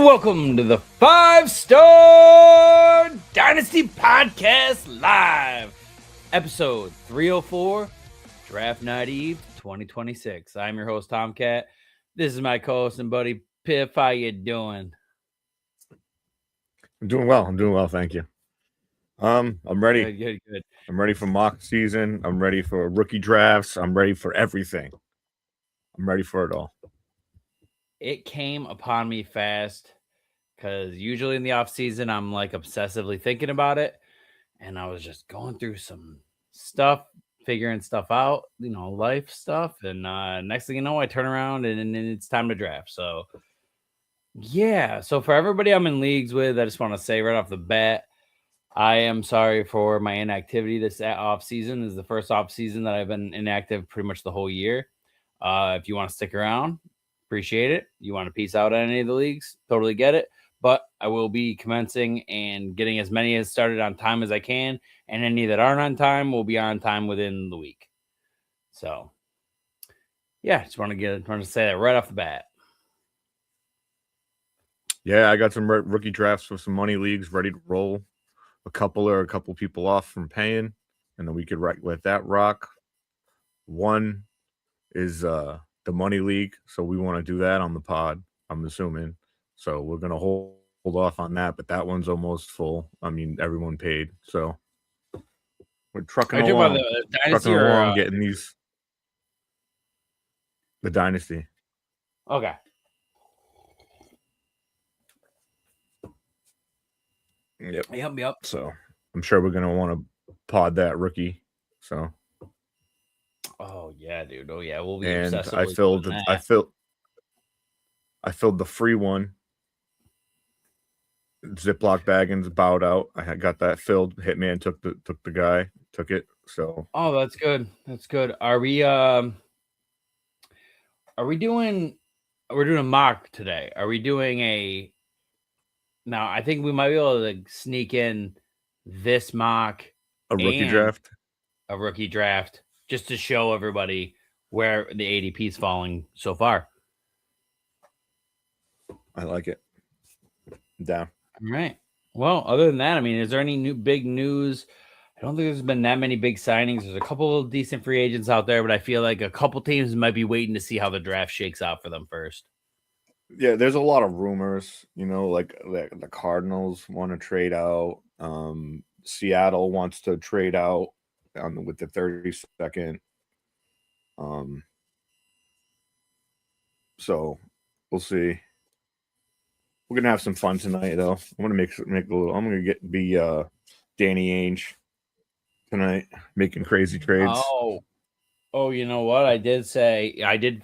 And welcome to the 5-Star Dynasty Podcast Live, episode 304, Draft Night Eve 2026. I'm your host, Tomcat. This is my co-host and buddy, Piff. How you doing? I'm doing well. Thank you. I'm ready. Good. I'm ready for mock season. I'm ready for rookie drafts. I'm ready for everything. I'm ready for it all. It came upon me fast because usually in the off season, I'm like obsessively thinking about it. And I was just going through some stuff, figuring stuff out, life stuff. And next thing you know, I turn around and it's time to draft. So, yeah. So for everybody I'm in leagues with, I just want to say right off the bat, I am sorry for my inactivity this off season. This is the first off season that I've been inactive pretty much the whole year. If you want to stick around, appreciate it. You want to peace out on any of the leagues, totally get it. But I will be commencing and getting as many as started on time as I can, and any that aren't on time will be on time within the week. So, yeah, just want to say that right off the bat. Yeah, I got some rookie drafts for some money leagues ready to roll. A couple people off from paying, and then we could let that rock. One is the money league, so we want to do that on the pod, I'm assuming. So we're gonna hold off on that, but that one's almost full. I mean, everyone paid, so we're trucking along. The Dynasty getting these. The Dynasty. Okay. Yep. Yep. So I'm sure we're gonna want to pod that rookie. So. Oh yeah, dude. Oh yeah, we'll be. And I filled the free one. Ziploc baggins bowed out. I had got that filled. Hitman took the guy, took it. So. Oh, that's good. That's good. Are we doing? We're doing a mock today. Are we doing a? Now I think we might be able to sneak in this mock, a rookie draft, just to show everybody where the ADP is falling so far. I like it. I'm down. All right. Well, other than that, I mean, is there any big news? I don't think there's been that many big signings. There's a couple of decent free agents out there, but I feel like a couple teams might be waiting to see how the draft shakes out for them first. Yeah, there's a lot of rumors, like the Cardinals want to trade out. Seattle wants to trade out with the 32nd. So we'll see. We're gonna have some fun tonight, though. I'm gonna make a little. I'm gonna be Danny Ainge tonight, making crazy trades. Oh, you know what? I did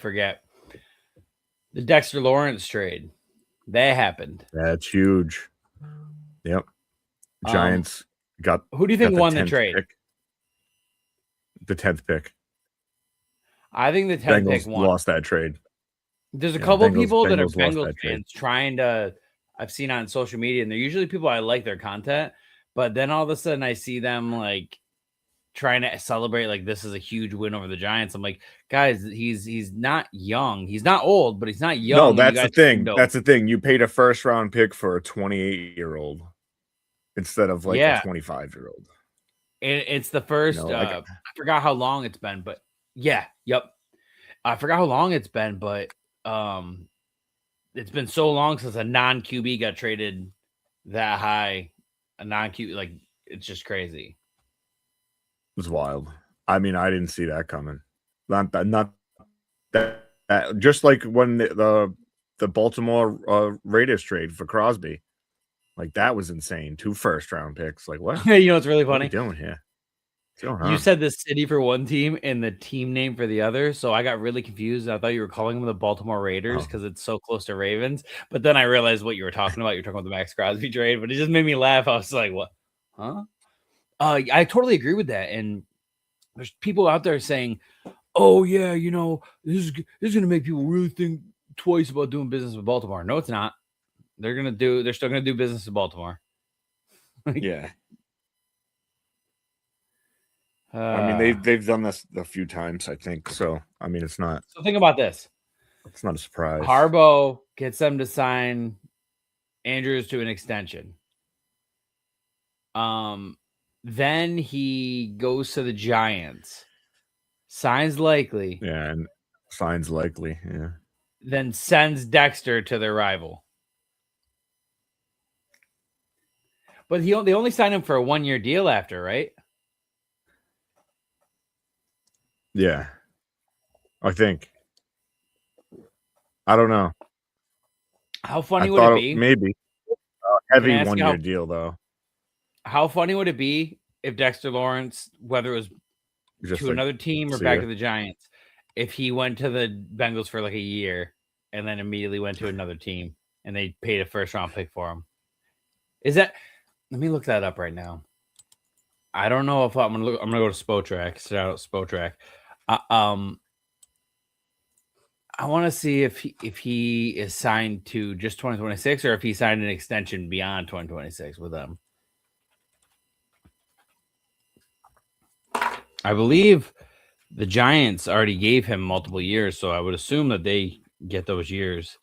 forget the Dexter Lawrence trade. That happened. That's huge. Yep. Giants got. Who do you think won the trade? The 10th pick. I think the 10th pick won. Lost that trade. There's a couple people that are Bengals fans trying to. I've seen on social media, and they're usually people I like their content, but then all of a sudden I see them like trying to celebrate like this is a huge win over the Giants. I'm like, guys, he's not young. He's not old, but he's not young. No, that's the thing. That's the thing. You paid a first-round pick for a 28-year-old instead of like a 25-year-old. It's the first. I forgot how long it's been, but yeah, yep. I forgot how long it's been, but it's been so long since a non-QB got traded that high. A non-QB, like it's just crazy. It was wild. I mean, I didn't see that coming. Not that. Just like when the Baltimore Raiders trade for Crosby, like that was insane. 2 first-round picks. Like what? You know what's really funny? What are you doing here? You said the city for one team and the team name for the other, so I got really confused. I thought you were calling them the Baltimore Raiders because it's so close to Ravens. But then I realized what you were talking about. You're talking about the Max Crosby trade, but it just made me laugh. I was like, "What? Huh?" I totally agree with that. And there's people out there saying, "Oh yeah, this is gonna make people really think twice about doing business with Baltimore." No, it's not. They're still gonna do business with Baltimore. Yeah. I mean, they've done this a few times, I think. So, I mean, it's not. So think about this. It's not a surprise. Harbaugh gets them to sign Andrews to an extension. Then he goes to the Giants, signs likely. Yeah, and signs likely. Yeah. Then sends Dexter to their rival. But they only signed him for a 1-year deal after, right? Yeah. I think. I don't know. How funny would it be? Maybe. Heavy 1-year deal, though. How funny would it be if Dexter Lawrence, whether it was just to another team or back to the Giants, if he went to the Bengals for like a year and then immediately went to another team and they paid a first-round pick for him? Is that? Let me look that up right now. I don't know if I'm gonna go to Spotrac. Shout out Spotrac. I want to see if he is signed to just 2026 or if he signed an extension beyond 2026 with them. I believe the Giants already gave him multiple years, so I would assume that they get those years.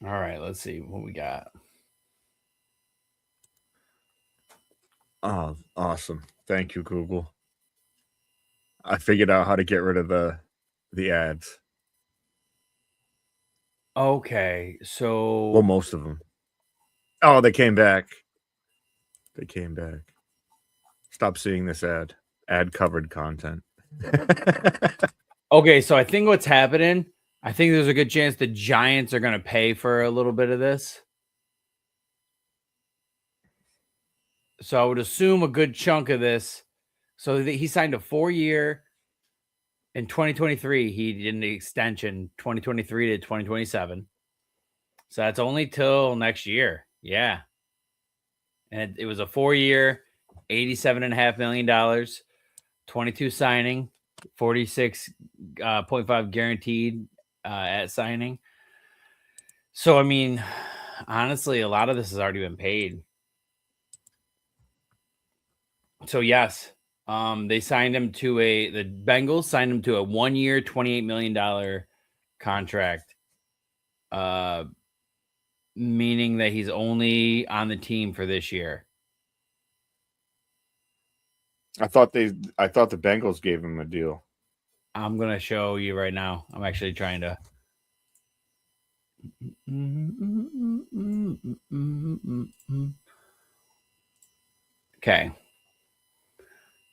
All right, let's see what we got. Oh, awesome. Thank you, Google. I figured out how to get rid of the ads. Okay, so... Well, most of them. Oh, they came back. Stop seeing this ad. Ad-covered content. Okay, so I think what's happening, I think there's a good chance the Giants are going to pay for a little bit of this. So I would assume a good chunk of this. So he signed a 4-year. In 2023, he did an extension, 2023 to 2027. So that's only till next year. Yeah. And it was a 4-year, $87.5 million, 22 signing, 46.5 guaranteed at signing. So, I mean, honestly, a lot of this has already been paid. So, yes, they signed him to the Bengals signed him to a 1-year, $28 million contract, meaning that he's only on the team for this year. I thought the Bengals gave him a deal. I'm going to show you right now. I'm actually trying to. Okay.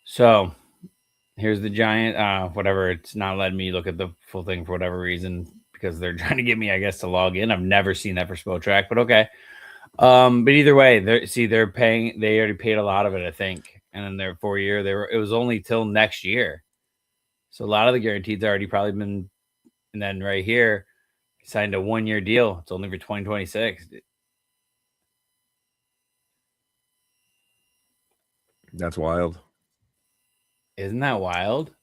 So here's the Giant. Whatever. It's not letting me look at the full thing for whatever reason because they're trying to get me, I guess, to log in. I've never seen that for Spotrac, but okay. But either way, they're paying. They already paid a lot of it, I think. And then their 4-year, it was only till next year. So a lot of the guarantees already probably been. And then right here, he signed a 1-year deal. It's only for 2026. That's wild. Isn't that wild?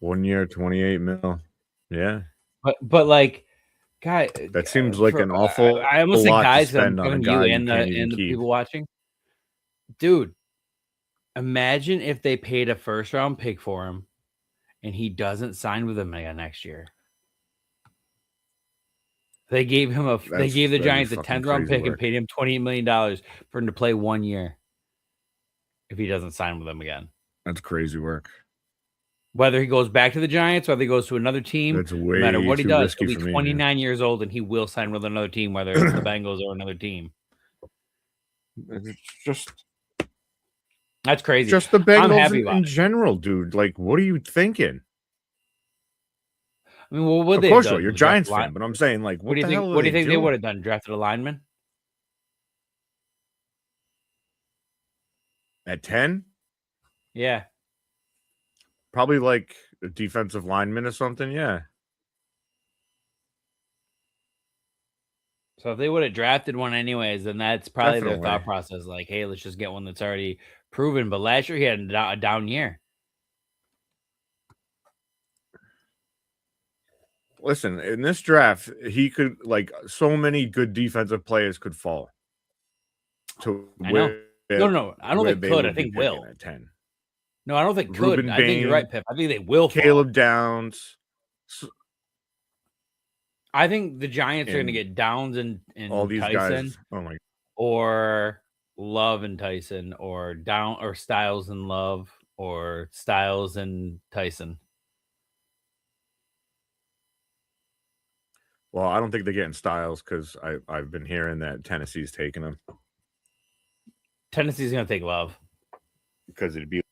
1 year, 28 mil. Yeah. But like, guy, that seems like an awful. I almost think guys on a guy and the people watching. Dude, imagine if they paid a first-round pick for him and he doesn't sign with them again next year. They gave him they gave the Giants a 10th-round pick and paid him $28 million for him to play 1 year if he doesn't sign with them again. That's crazy work. Whether he goes back to the Giants, whether he goes to another team, no matter what he does, he'll be 29 years old and he will sign with another team, whether it's the Bengals or another team. It's that's crazy. Just the Bengals in general, dude. Like, what are you thinking? I mean, well, what of course, you're a Giants fan, but I'm saying, like, what do you think? What do you think they would have done? Drafted a lineman at 10? Yeah, probably like a defensive lineman or something. Yeah. So if they would have drafted one anyways, then that's probably their thought process. Like, hey, let's just get one that's already proven. But last year he had a down year. Listen, in this draft, he could, like, so many good defensive players could fall. I know. No. I don't think could. I think will. At 10. No, I don't think could. Bain, I think you're right, Pip. I think they will. Caleb Downs. I think the Giants are going to And get Downs all and these Tyson, guys. Oh my. or Love and Tyson, or Styles and Love, or Styles and Tyson. Well, I don't think they're getting Styles because I've been hearing that Tennessee's taking him Tennessee's going to take Love. because it'd be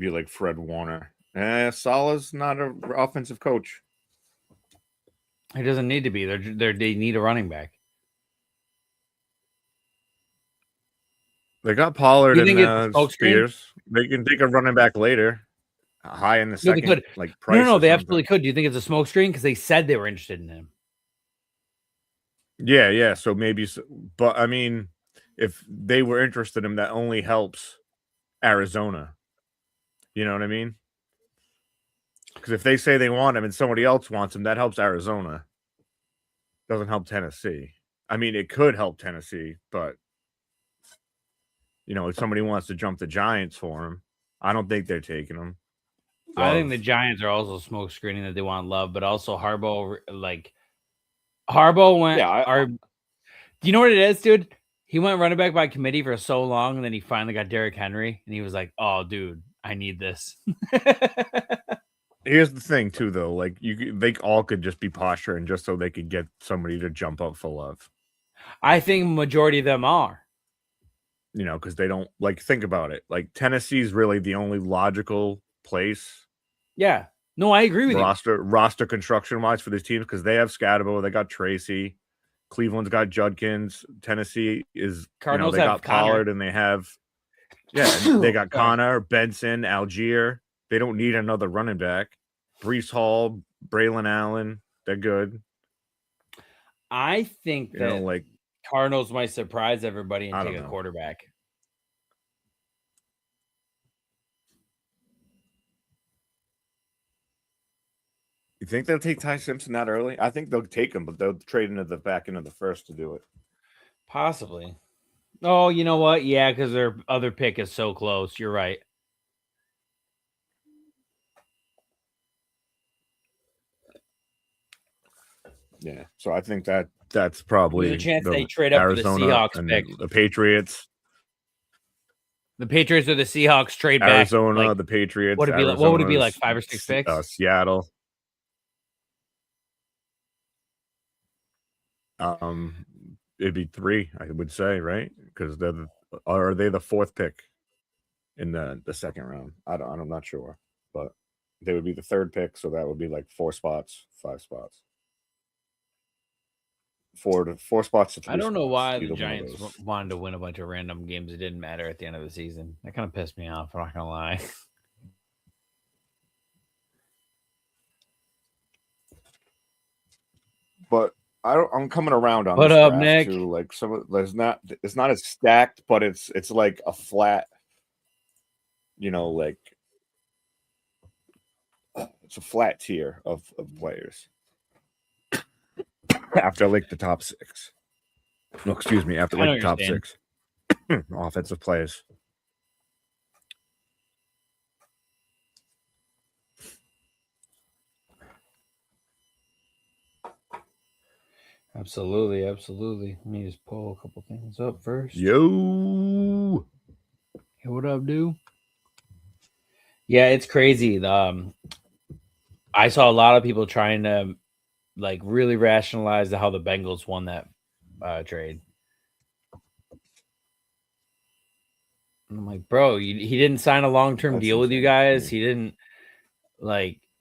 like Fred Warner. Salah's not an offensive coach. He doesn't need to be. They need a running back. They got Pollard You think it's a and smokescreen? Spears. They can take a running back later, high in the No, they second, could. like Price. No, or they something. absolutely could. Do you think it's a smokescreen? Because they said they were interested in him. Yeah. So maybe, but I mean, if they were interested in him, that only helps Arizona. You know what I mean? Because if they say they want him and somebody else wants him, that helps Arizona. Doesn't help Tennessee. I mean, it could help Tennessee, but if somebody wants to jump the Giants for him, I don't think they're taking him. I think the Giants are also smoke screening that they want Love, but also Harbaugh went. Yeah. Do you know what it is, dude? He went running back by committee for so long, and then he finally got Derrick Henry, and he was like, "Oh, dude, I need this." Here's the thing, too, though. Like they all could just be posturing just so they could get somebody to jump up for Love. I think majority of them are. Because they don't think about it. Like Tennessee's really the only logical place. Yeah. No, I agree with you. Roster construction wise for these teams because they have Scatabo, they got Tracy, Cleveland's got Judkins, Tennessee is Cardinals they got Connor. Pollard and they have they got Connor, Benson, Algier. They don't need another running back. Breece Hall, Braylon Allen, they're good. I think that Cardinals might surprise everybody and take a quarterback. You think they'll take Ty Simpson that early? I think they'll take him, but they'll trade into the back end of the first to do it. Possibly. Oh, you know what? Yeah, because their other pick is so close. You're right. Yeah, so I think that's probably there's a chance they trade up Arizona for the Seahawks and pick. The Patriots. The Patriots or the Seahawks trade Arizona, back. the Patriots. What would it be like? 5 or 6 picks? Seattle. It'd be 3, I would say, right? Because are they the 4th pick in the second round? I'm not sure, but they would be the 3rd pick, so that would be like 4 spots, 5 spots. 4 spots to 3 I don't know spots, why the Giants wanted to win a bunch of random games. It didn't matter at the end of the season. That kind of pissed me off. I'm not gonna lie. But I'm coming around on What this up, draft Nick? too. Like it's not as stacked, but it's like a flat. It's a flat tier of players after the top 6. No, excuse me, after the top 6 offensive players. Absolutely. Let me just pull a couple things up first. Yo. Hey, what up, dude? Yeah, it's crazy. I saw a lot of people trying to really rationalize how the Bengals won that trade. I'm like, bro, he didn't sign a long-term deal with you guys. He didn't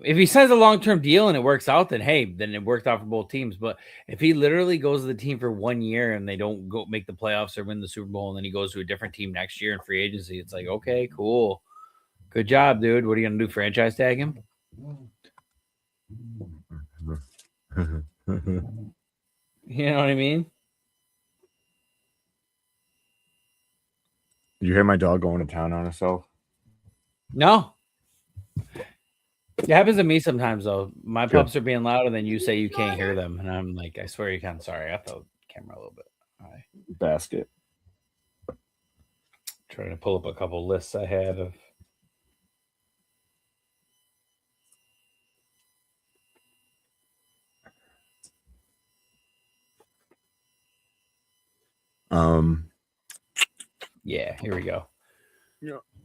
if he signs a long-term deal and it works out, then hey, then it worked out for both teams. But if he literally goes to the team for 1 year and they don't go make the playoffs or win the Super Bowl, and then he goes to a different team next year in free agency, it's like, okay, cool. Good job, dude. What are you going to do? Franchise tag him? You know what I mean? Did you hear my dog going to town on herself? No. It happens to me sometimes, though. My pups are being loud, and then you say you can't hear them. And I'm like, I swear you can. Sorry, I got the camera a little bit high. Basket. Trying to pull up a couple lists I had of. Yeah, here we go.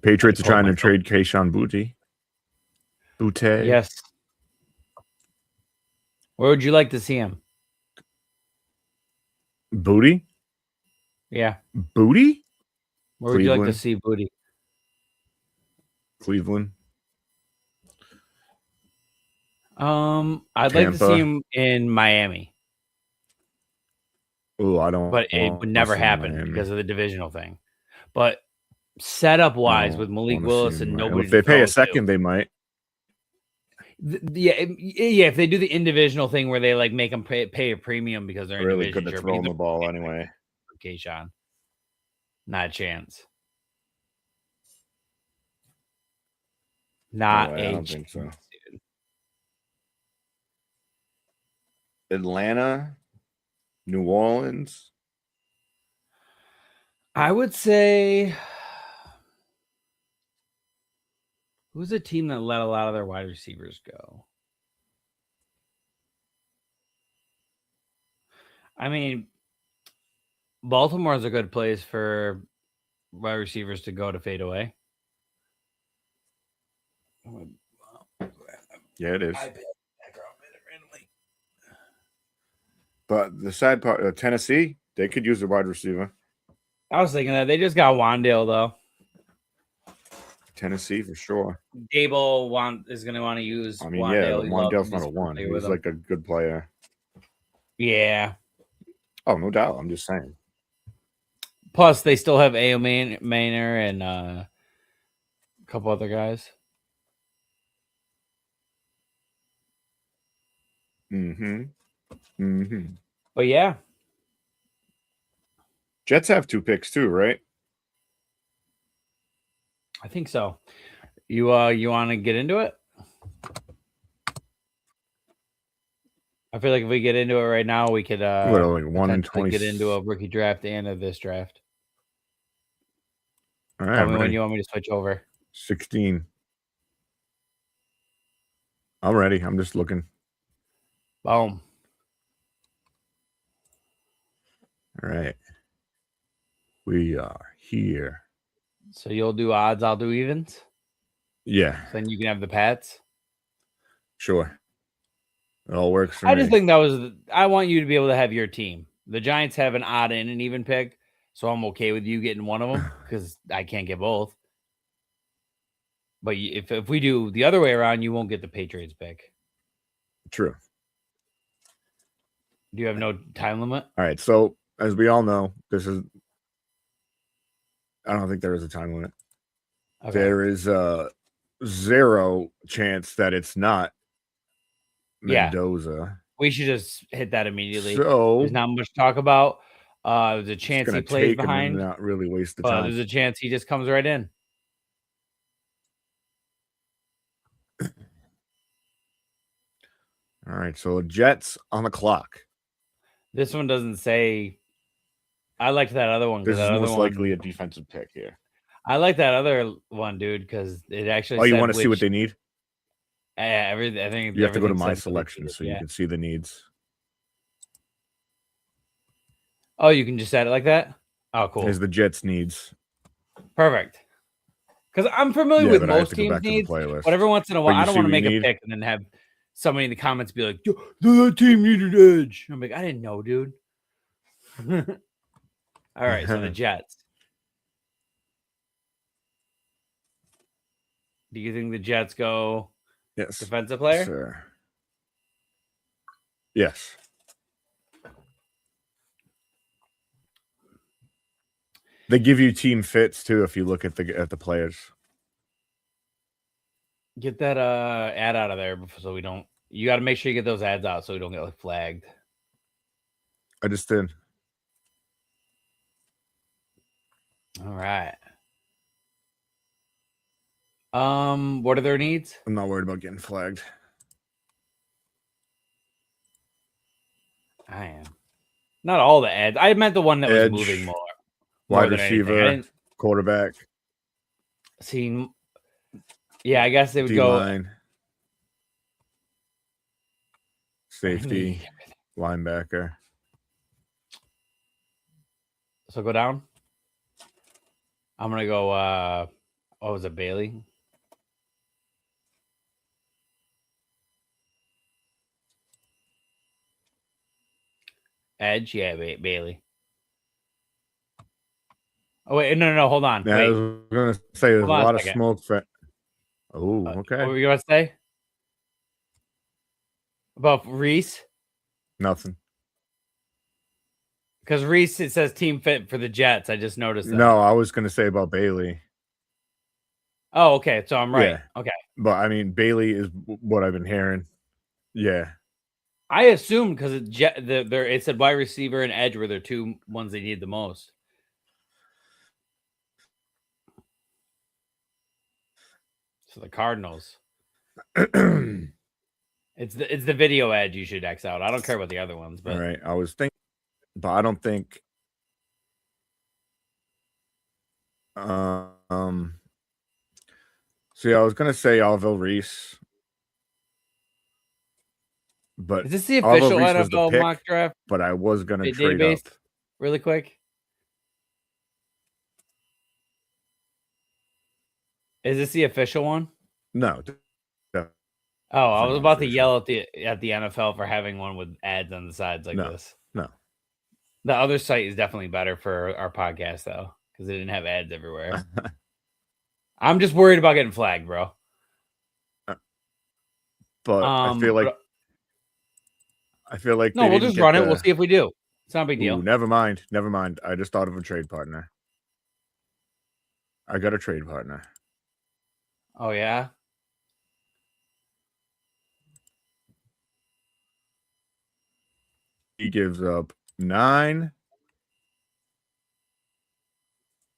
Patriots are trying to trade Kayshon Boutte. Yes. Where would you like to see him? Booty? Yeah. Booty? Where would you like to see Booty? Cleveland. I'd like to see him in Miami. Oh, I don't. But it would never happen because of the divisional thing. But setup wise, with Malik Willis and nobody, if they pay a second, they might. Yeah. If they do the individual thing where they like make them pay a premium because they're really good at throwing the ball anyway. Kayshon, not a chance. Not I don't think so. Atlanta, New Orleans. I would say, who's a team that let a lot of their wide receivers go? I mean, Baltimore's a good place for wide receivers to go to fade away. Yeah, it is. But the sad part, Tennessee, they could use a wide receiver. I was thinking that they just got Wandale though. Tennessee for sure. Dable is going to want to use. I mean, Wandale. Wandale's not a one. He's like a good player. Yeah. Oh, no doubt. I'm just saying. Plus, they still have A.O. Maynor and a couple other guys. But yeah. Jets have 2 picks too, right? I think so. You want to get into it? I feel like if we get into it right now, we could like 1 in 20 get into a rookie draft and a this draft. All right. Tell me when you want me to switch over. 16. I'm ready. I'm just looking. Boom. All right. We are here. So you'll do odds, I'll do evens? Yeah. So then you can have the Pats? Sure. It all works for me. I just think I want you to be able to have your team. The Giants have an odd and an even pick, so I'm okay with you getting one of them because I can't get both. But if we do the other way around, you won't get the Patriots pick. True. Do you have no time limit? All right. So as we all know, I don't think there is a time limit. Okay. There is a 0 chance that it's not Mendoza. Yeah. We should just hit that immediately. So there's not much to talk about. There's a chance he plays behind. Not really waste the time. There's a chance he just comes right in. All right, so Jets on the clock. This one doesn't say. I liked that other one. This is most likely a defensive pick here. I like that other one, dude, because it actually. Oh, you want to see what they need? I think you have to go to my selection so you can see the needs. Oh, you can just add it like that? Oh, cool. Here's the Jets needs. Perfect. Because I'm familiar with most teams' needs, but every once in a while, I don't want to make a pick and then have somebody in the comments be like, that team needed edge. I'm like, I didn't know, dude. All right, so the Jets. Do you think the Jets go defensive player? Sure. Yes. They give you team fits too if you look at the players. Get that ad out of there so we don't. You got to make sure you get those ads out so we don't get flagged. I just did. All right. What are their needs? I'm not worried about getting flagged. I am. Not all the ads. I meant the one that was moving more. Wide receiver, quarterback. See, yeah, I guess they would D-line, safety, linebacker. So go down. I'm gonna go. What was it, Bailey? Edge, yeah, Bailey. Oh wait, no, hold on. Yeah, Wait, I was gonna say there's a hold on lot a of second. smoke. Oh, What okay. were you gonna say about Reese? Nothing. Because Reese, it says team fit for the Jets. I just noticed that. No, I was gonna say about Bailey. Oh, okay. So I'm right. Yeah, Okay. but I mean Bailey is what I've been hearing. Yeah, I assumed because it said wide receiver and edge were their two ones they need the most. So the Cardinals. It's the video edge you should X out. I don't care about the other ones, but all right. I was thinking, but I don't think. See, I was gonna say Alvin Reese, but is this the Alvin official Reese was the NFL mock pick. draft But I was gonna trade database? up. Really quick. Is this the official one? No. Oh, I was about to official. yell at the NFL for having one with ads on the sides like this. No. The other site is definitely better for our podcast though, because they didn't have ads everywhere. I'm just worried about getting flagged, bro. But I feel like no, we'll just run it. We'll see if we do. It's not a big deal. Never mind. I just thought of a trade partner. I got a trade partner. Oh yeah. He gives up 9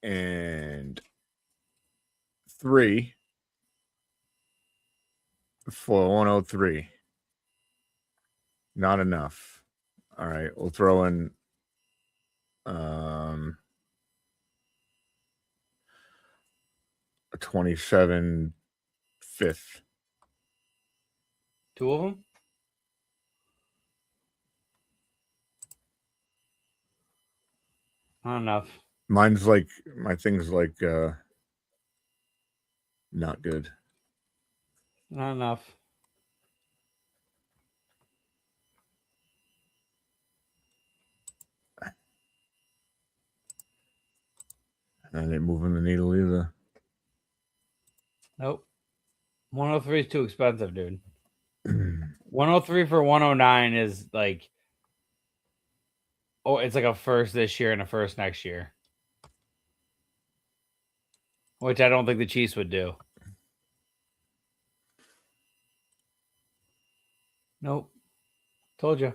and 3 for 103. Not enough. All right, we'll throw in a 27 fifth. 2 of them. Not enough. Mine's like my thing's like not good. Not enough. And it moving the needle either. Nope. 103 is too expensive, dude. 103 for 109 is like, oh, it's like a first this year and a first next year, which I don't think the Chiefs would do. Nope. Told you.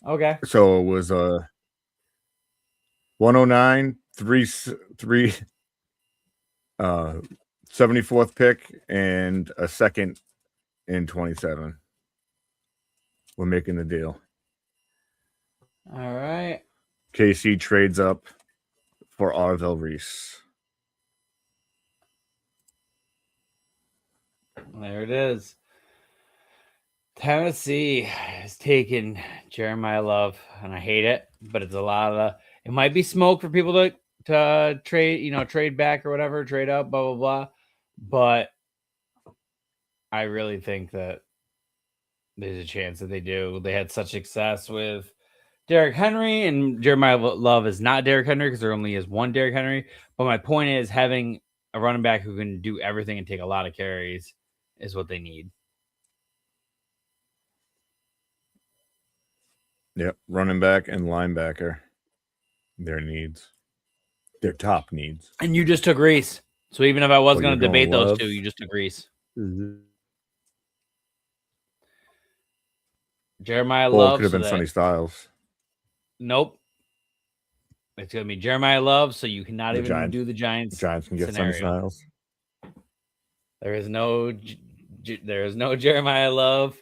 Okay. So it was 109, 74th pick and a second in 27. We're making the deal. All right. KC trades up for Arvell Reese. There it is. Tennessee has taken Jeremiah Love, and I hate it, but it's a lot of it might be smoke for people to trade, trade back or whatever, trade up, blah blah blah. But I really think that there's a chance that they do. They had such success with Derrick Henry, and Jeremiah Love is not Derrick Henry because there only is one Derrick Henry. But my point is having a running back who can do everything and take a lot of carries is what they need. Yep, running back and linebacker. Their needs. Their top needs. And you just took Reese. So even if I was going to debate those two, you just took Reese. Mm-hmm. Jeremiah Love. Could have been Sonny Styles. Nope. It's going to be Jeremiah Love, so you cannot even do the Giants. The Giants can get scenario. Sonny Styles. There is no Jeremiah Love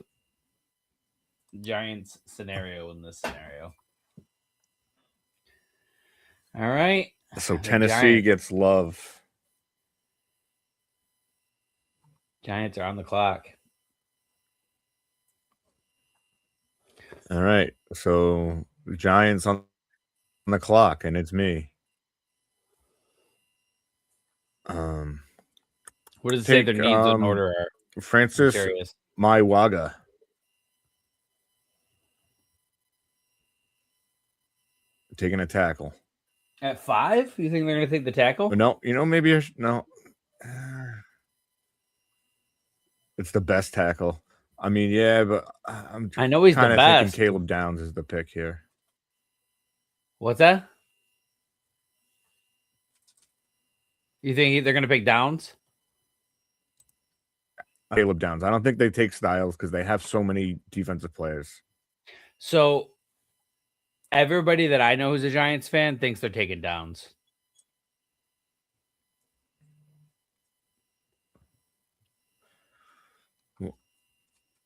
Giants scenario in this scenario. All right. So Tennessee gets Love. Giants are on the clock. All right. So the Giants on the clock, and it's me. What does it say their Take needs in order are? I'm Francis curious. Maiwaga. Taking a tackle. At 5? You think they're going to take the tackle? No, maybe no. It's the best tackle. I mean, yeah, but I know he's the kind of thinking best. Caleb Downs is the pick here. What's that? You think they're going to pick Downs? Caleb Downs. I don't think they take Styles because they have so many defensive players. So everybody that I know who's a Giants fan thinks they're taking Downs. All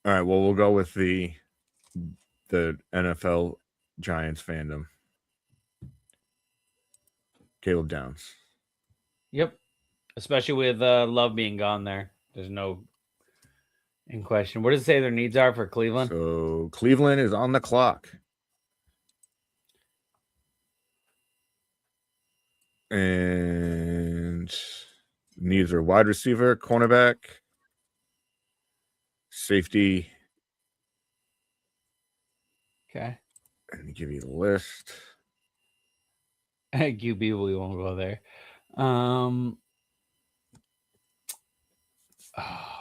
right, well, we'll go with the NFL Giants fandom. Caleb Downs. Yep. Especially with Love being gone there. There's no in question. What does it say their needs are for Cleveland? So Cleveland is on the clock. And needs are wide receiver, cornerback, safety. Okay. And give you the list. QB, we won't go there. Oh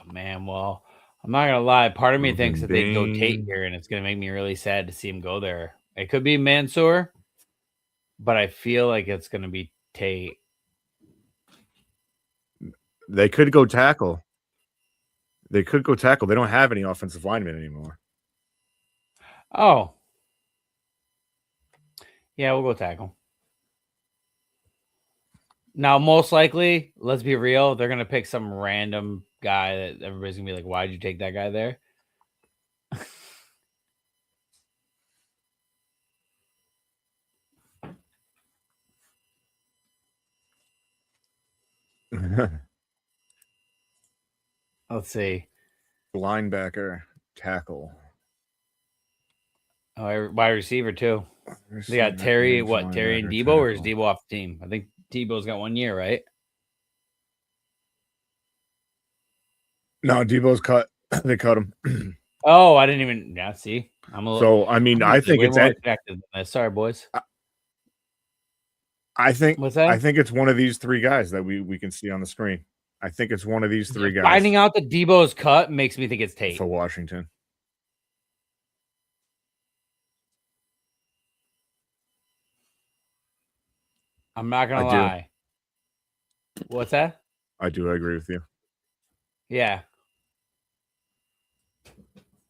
man, well, I'm not gonna lie. Part of me thinks that they'd go Tate here, and it's gonna make me really sad to see him go there. It could be Mansour, but I feel like it's gonna be Tate. They could go tackle. They don't have any offensive linemen anymore. Oh, yeah, we'll go tackle. Now, most likely, let's be real, they're gonna pick some random guy that everybody's gonna be like, "Why'd you take that guy there?" Let's see. Linebacker, tackle. Oh, wide receiver too. They got Terry. What, Terry and Debo, or is Debo off the team? I think Debo's got 1 year, right? No, Debo's cut. They cut him. Oh, I didn't even. Yeah, see, I'm a little. So I mean, I think it's more objective than this. Sorry, boys. I think What's that? I think it's one of these three guys that we can see on the screen. I think it's one of these three guys. Finding out that Debo's cut makes me think it's Tate for Washington. I'm not gonna lie. What's that? I do. I agree with you. Yeah,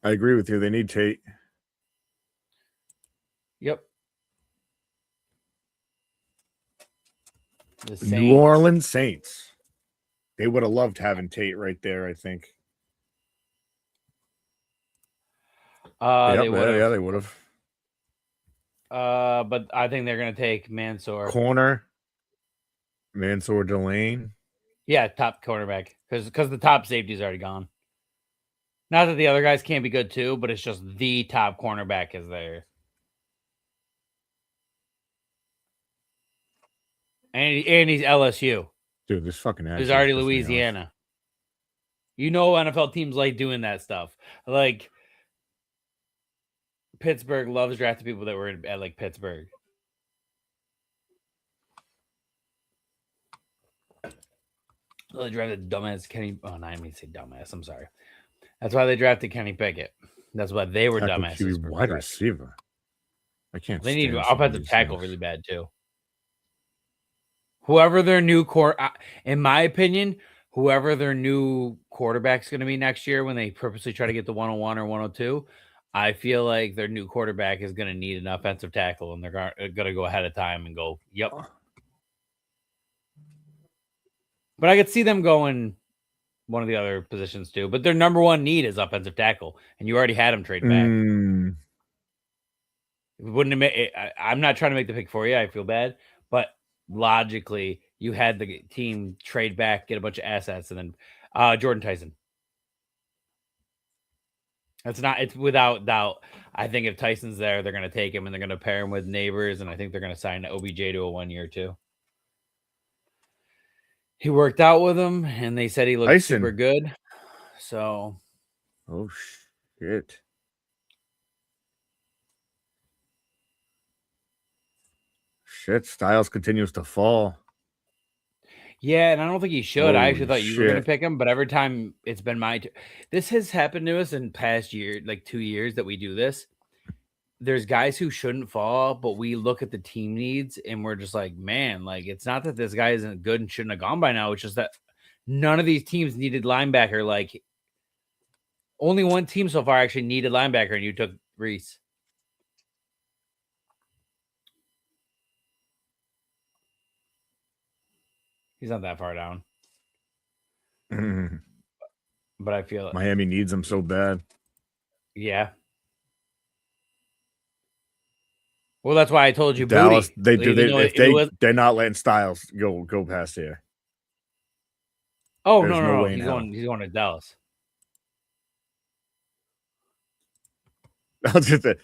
I agree with you. They need Tate. Yep. New Orleans Saints. They would have loved having Tate right there, I think. They would. Yeah, they would have. But I think they're gonna take Mansour. Corner. Mansour Delane. Yeah, top cornerback because the top safety's already gone. Not that the other guys can't be good too, but it's just the top cornerback is there. And he's LSU. Dude, this fucking ass. He's already Louisiana. You know NFL teams like doing that stuff. Like Pittsburgh loves drafting people that were at like Pittsburgh. So they drafted dumbass Kenny. Oh, no, I mean to say dumbass. I'm sorry. That's why they drafted Kenny Pickett. That's why they were dumbasses. Wide receiver. I can't. They need offensive tackle really bad too. Whoever their new in my opinion, whoever their new quarterback's going to be next year when they purposely try to get the 101 or 102, I feel like their new quarterback is going to need an offensive tackle, and they're going to go ahead of time and go, yep. But I could see them going one of the other positions too. But their number one need is offensive tackle, and you already had him trade back. Wouldn't admit it, I'm not trying to make the pick for you. I feel bad, but logically, you had the team trade back, get a bunch of assets, and then Jordan Tyson. It's without doubt. I think if Tyson's there, they're going to take him and they're going to pair him with Neighbors, and I think they're going to sign OBJ to a 1 year too. He worked out with him, and they said he looked Tyson. super good. So, oh shit. Shit, Styles continues to fall. Yeah, and I don't think he should. I actually thought you were going to shit. pick him, but every time it's been my this has happened to us in past year, like 2 years that we do this. There's guys who shouldn't fall, but we look at the team needs and we're just like, man, like it's not that this guy isn't good and shouldn't have gone by now. It's just that none of these teams needed linebacker. Like only one team so far actually needed linebacker, and you took Reese. He's not that far down. But I feel Miami needs him so bad. Yeah. Well, that's why I told you Dallas. Booty. They do. They're not letting Styles go past here. Oh, no. He's going to Dallas.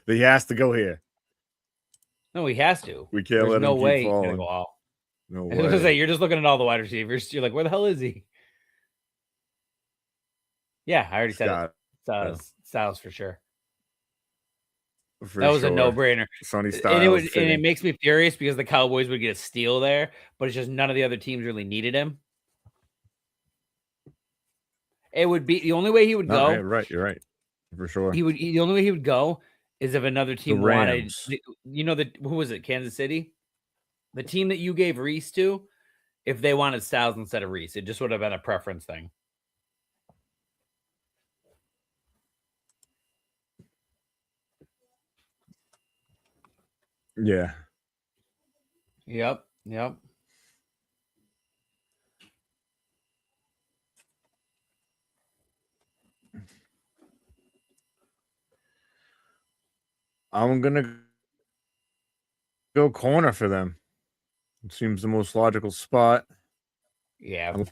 He has to go here. No, he has to. We can't let him keep way falling. He's gonna go out. No way. I was gonna say, you're just looking at all the wide receivers. You're like, where the hell is he? Yeah, I already said it. Styles for sure. That was a no-brainer. Sonny Styles. And it makes me furious because the Cowboys would get a steal there, but it's just none of the other teams really needed him. It would be the only way he would go. Right, you're right. For sure. The only way he would go is if another team wanted, who was it? Kansas City? The team that you gave Reese to, if they wanted Styles instead of Reese, it just would have been a preference thing. Yeah. Yep. I'm gonna go corner for them. It seems the most logical spot. Yeah. I'm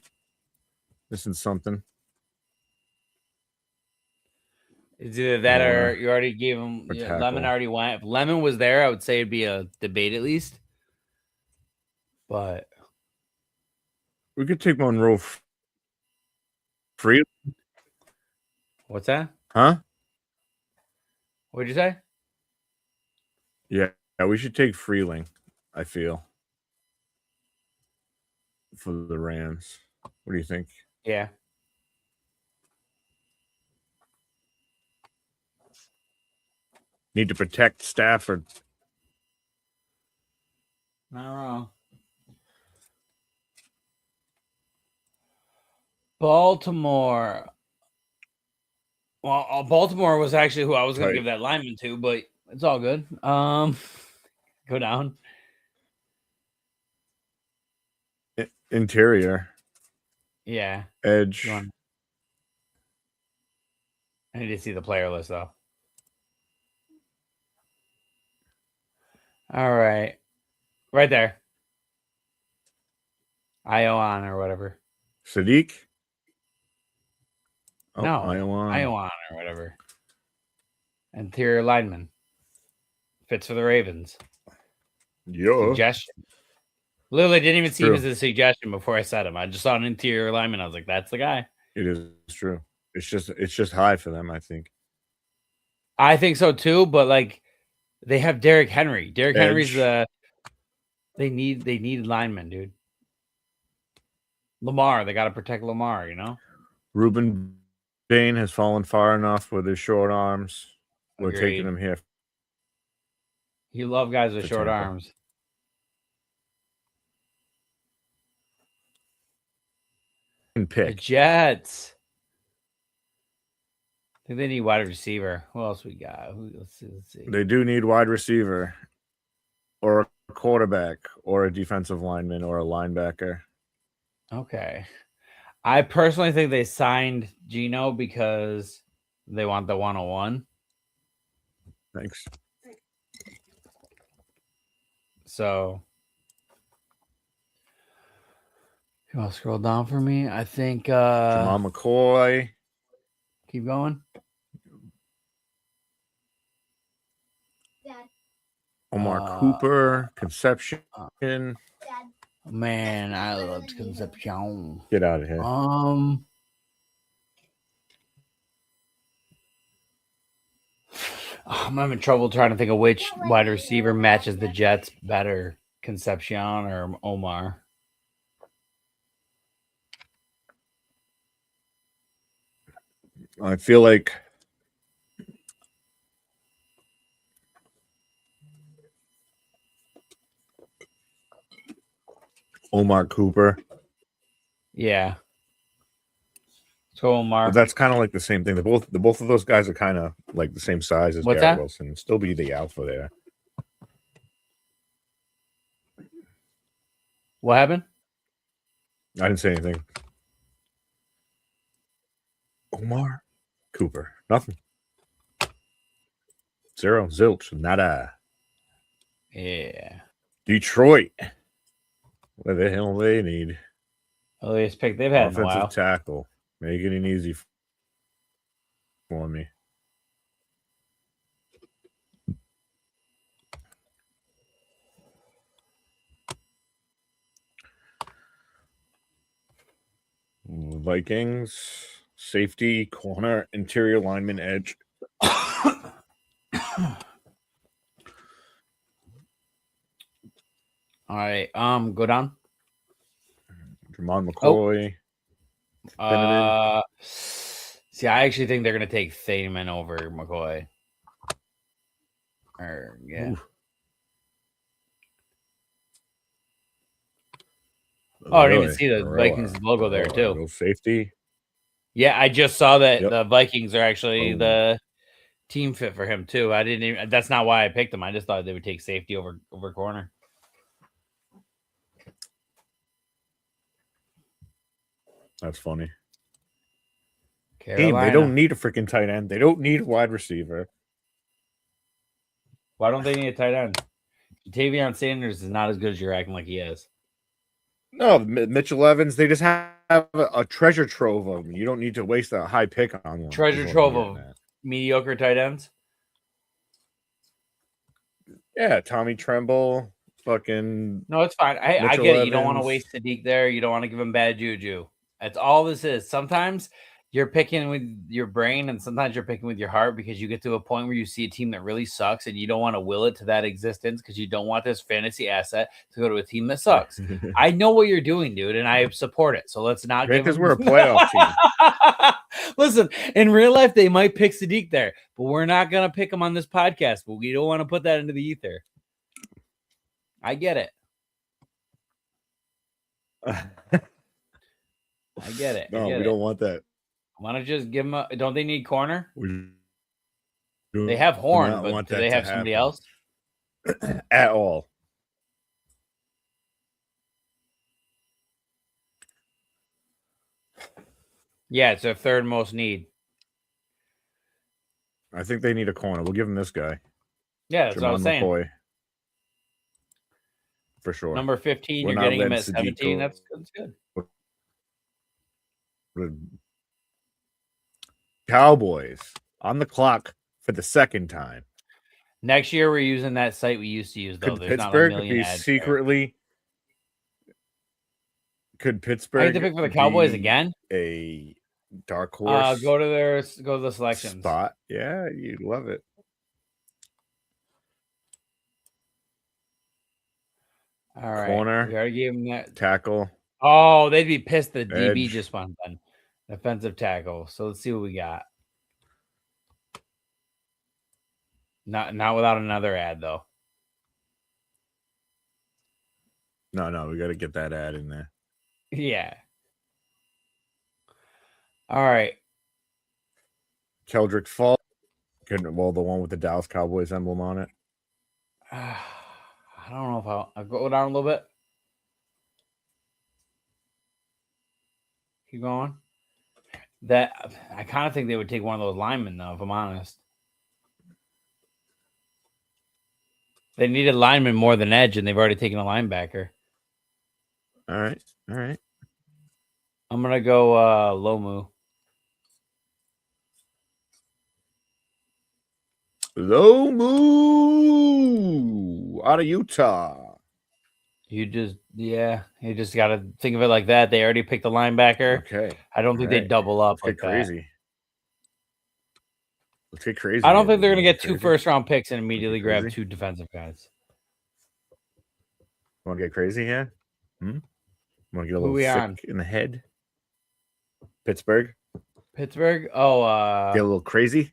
missing something. It's either that or you already gave him. Lemon already went. If Lemon was there, I would say it'd be a debate at least. But we could take Monroe free. What's that? Huh? What'd you say? Yeah, we should take Freeling, I feel, for the Rams. What do you think? Yeah. Need to protect Stafford. Not wrong. Baltimore. Well, Baltimore was actually who I was going to give that lineman to, but it's all good. Go down. Interior. Yeah. Edge. I need to see the player list, though. All right. Right there. Iowan or whatever. Sadiq? Oh, no. Iowan or whatever. Interior lineman. Fits for the Ravens. Yo. Suggestion. Literally didn't even see him as a suggestion before I said him. I just saw an interior lineman. I was like, that's the guy. It is true. It's just high for them, I think. I think so too, but like they have Derrick Henry. Derrick Henry's they need linemen, dude. Lamar, they got to protect Lamar, you know? Ruben Bain has fallen far enough with his short arms. We're taking him here. You love guys with short arms. Pick. The Jets. I think they need wide receiver. Who else we got? Let's see. They do need wide receiver or a quarterback or a defensive lineman or a linebacker. Okay. I personally think they signed Geno because they want the 101. Thanks. So you want to scroll down for me? I think Jamal McCoy. Keep going. Omar Cooper, Conception. Man, I loved Concepcion. Get out of here. I'm having trouble trying to think of which wide receiver matches the Jets better, Concepcion or Omar. I feel like Omar Cooper. Yeah. So Omar. But that's kind of like the same thing. Both of those guys are kind of like the same size as What's Garrett that? Wilson. Still be the alpha there. What happened? I didn't say anything. Omar Cooper. Nothing. Zero. Zilch. Nada. Yeah. Detroit. What the hell they need? Earliest pick they've had in a while. Offensive tackle. Make it an easy for me. Vikings, safety, corner, interior lineman, edge. All right. Go down. Jamon McCoy. See, I actually think they're gonna take Thayman over McCoy. Yeah. Oof. Oh, I didn't even see the Vikings logo there too. Real safety. Yeah, I just saw that the Vikings are actually the team fit for him too. I didn't even. That's not why I picked them. I just thought they would take safety over corner. That's funny. Carolina. They don't need a freaking tight end. They don't need a wide receiver. Why don't they need a tight end? Tavion Sanders is not as good as you're acting like he is. No, Mitchell Evans. They just have a treasure trove of them. You don't need to waste a high pick on one. Treasure trove of mediocre tight ends. Yeah, Tommy Tremble. Fucking. No, it's fine. I get it. You don't want to waste Sadiq there. You don't want to give him bad juju. That's all this is. Sometimes you're picking with your brain and sometimes you're picking with your heart because you get to a point where you see a team that really sucks and you don't want to will it to that existence because you don't want this fantasy asset to go to a team that sucks. I know what you're doing, dude, and I support it. So let's not give because we're a playoff team. Listen, in real life, they might pick Sadiq there, but we're not going to pick him on this podcast. But we don't want to put that into the ether. I get it. I get it. No, we don't want that. Why don't just give them don't they need corner? They have Horn, but do they have somebody else? At all. Yeah, it's their third most need. I think they need a corner. We'll give them this guy. Yeah, that's what I was saying. McCoy. For sure. Number 15, you're getting him at 17. That's good. Cowboys on the clock for the second time. Next year, we're using that site we used to use, though. There's Pittsburgh not a million ads secretly. Could Pittsburgh I have to pick for the Cowboys again? A dark horse. Go to the selections spot. Yeah, you'd love it. All right. Corner. We already gave him that. Tackle. Oh, they'd be pissed the Edge. DB just won then. Offensive tackle. So let's see what we got. Not without another ad, though. No, we got to get that ad in there. Yeah. All right. Keldrick Fall. Well, the one with the Dallas Cowboys emblem on it. I don't know if I'll go down a little bit. Keep going. I kind of think they would take one of those linemen, though, if I'm honest. They needed linemen more than edge, and they've already taken a linebacker. All right. I'm going to go Lomu. Low Moo out of Utah. You just got to think of it like that. They already picked the linebacker. Okay. I don't think they double up Let's like get crazy. Let's get crazy. I don't think they're going to get crazy. 2 first-round picks and immediately grab 2 defensive guys. Want to get crazy here? Want to get a Who little sick in the head? Pittsburgh. Oh, get a little crazy.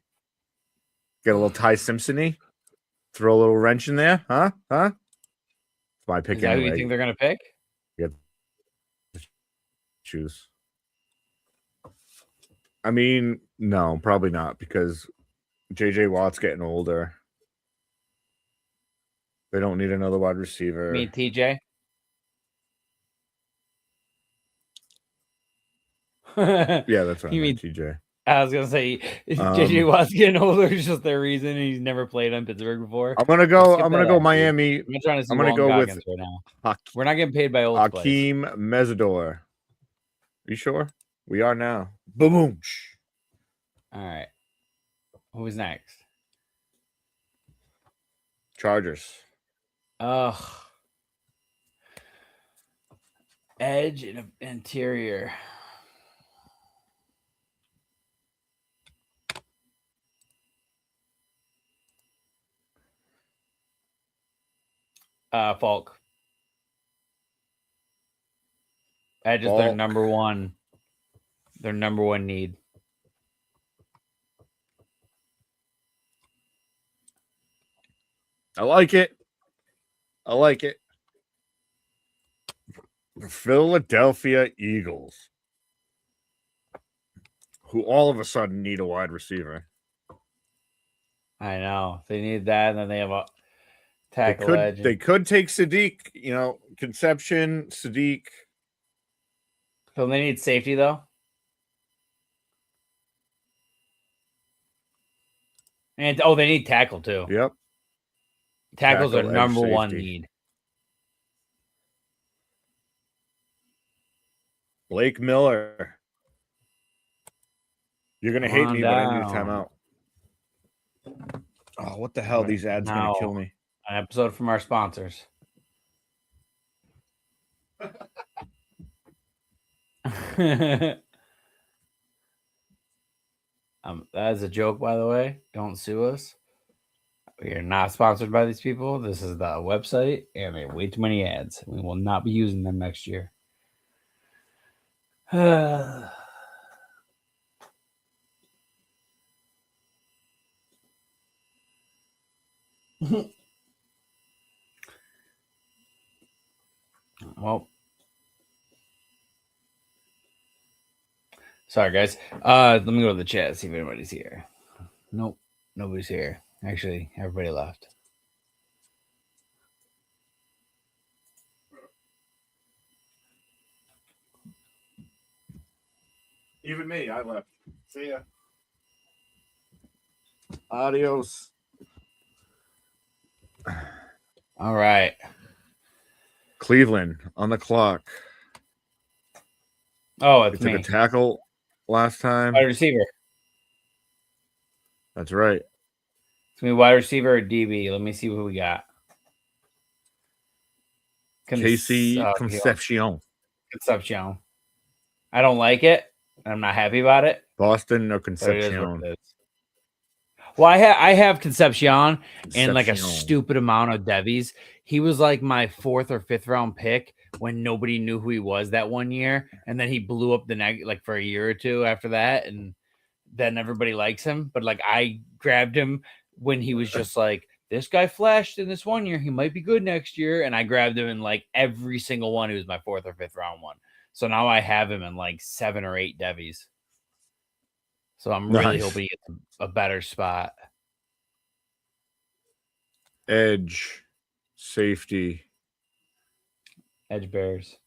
Get a little Ty Simpson-y. Throw a little wrench in there, huh? It's my pick. Is that anyway. who you think they're going to pick? Yeah. Choose. I mean, no, probably not, because JJ Watt's getting older. They don't need another wide receiver. Me, TJ. Yeah, that's what I mean, TJ. I was gonna say JJ Watt's getting older is just the reason he's never played on Pittsburgh before. I'm gonna go Miami. I'm trying to see I'm gonna go with right now. We're not getting paid by old Hakeem Mesidor. You sure? We are now. Boom. All right. Who's next? Chargers. Edge and interior. Falk. Edge is their number one. Their number one need. I like it. The Philadelphia Eagles, who all of a sudden need a wide receiver. I know. They need that, and then they have a tackle edge. They could take Sadiq, Conception, Sadiq. So they need safety, though? And they need tackle, too. Yep. Tackle's their number one need. Blake Miller. You're going to hate me, but I need a timeout. Oh, what the hell? These ads going to kill me. An episode from our sponsors. That is a joke, by the way. Don't sue us. We are not sponsored by these people. This is the website, and they have way too many ads. We will not be using them next year. Well, sorry, guys. Let me go to the chat, see if anybody's here. Nope, nobody's here. Actually, everybody left. Even me, I left. See ya. Adios. All right. Cleveland on the clock. Oh, it's me. Took a tackle last time. Wide receiver. That's right. It's me, wide receiver or DB. Let me see who we got. Casey Concepcion. Concepcion. I don't like it. I'm not happy about it. Boston or Concepcion? Well, I have Concepcion and like a stupid amount of Devies. He was like my 4th or 5th round pick when nobody knew who he was that one year, and then he blew up like for a year or two after that, and then everybody likes him. But like I grabbed him when he was just like, this guy flashed in this one year, he might be good next year, and I grabbed him in like every single one. He was my 4th or 5th round one. So now I have him in like 7 or 8 Devies. So I'm really hoping he gets a better spot. Edge, safety. Edge Bears.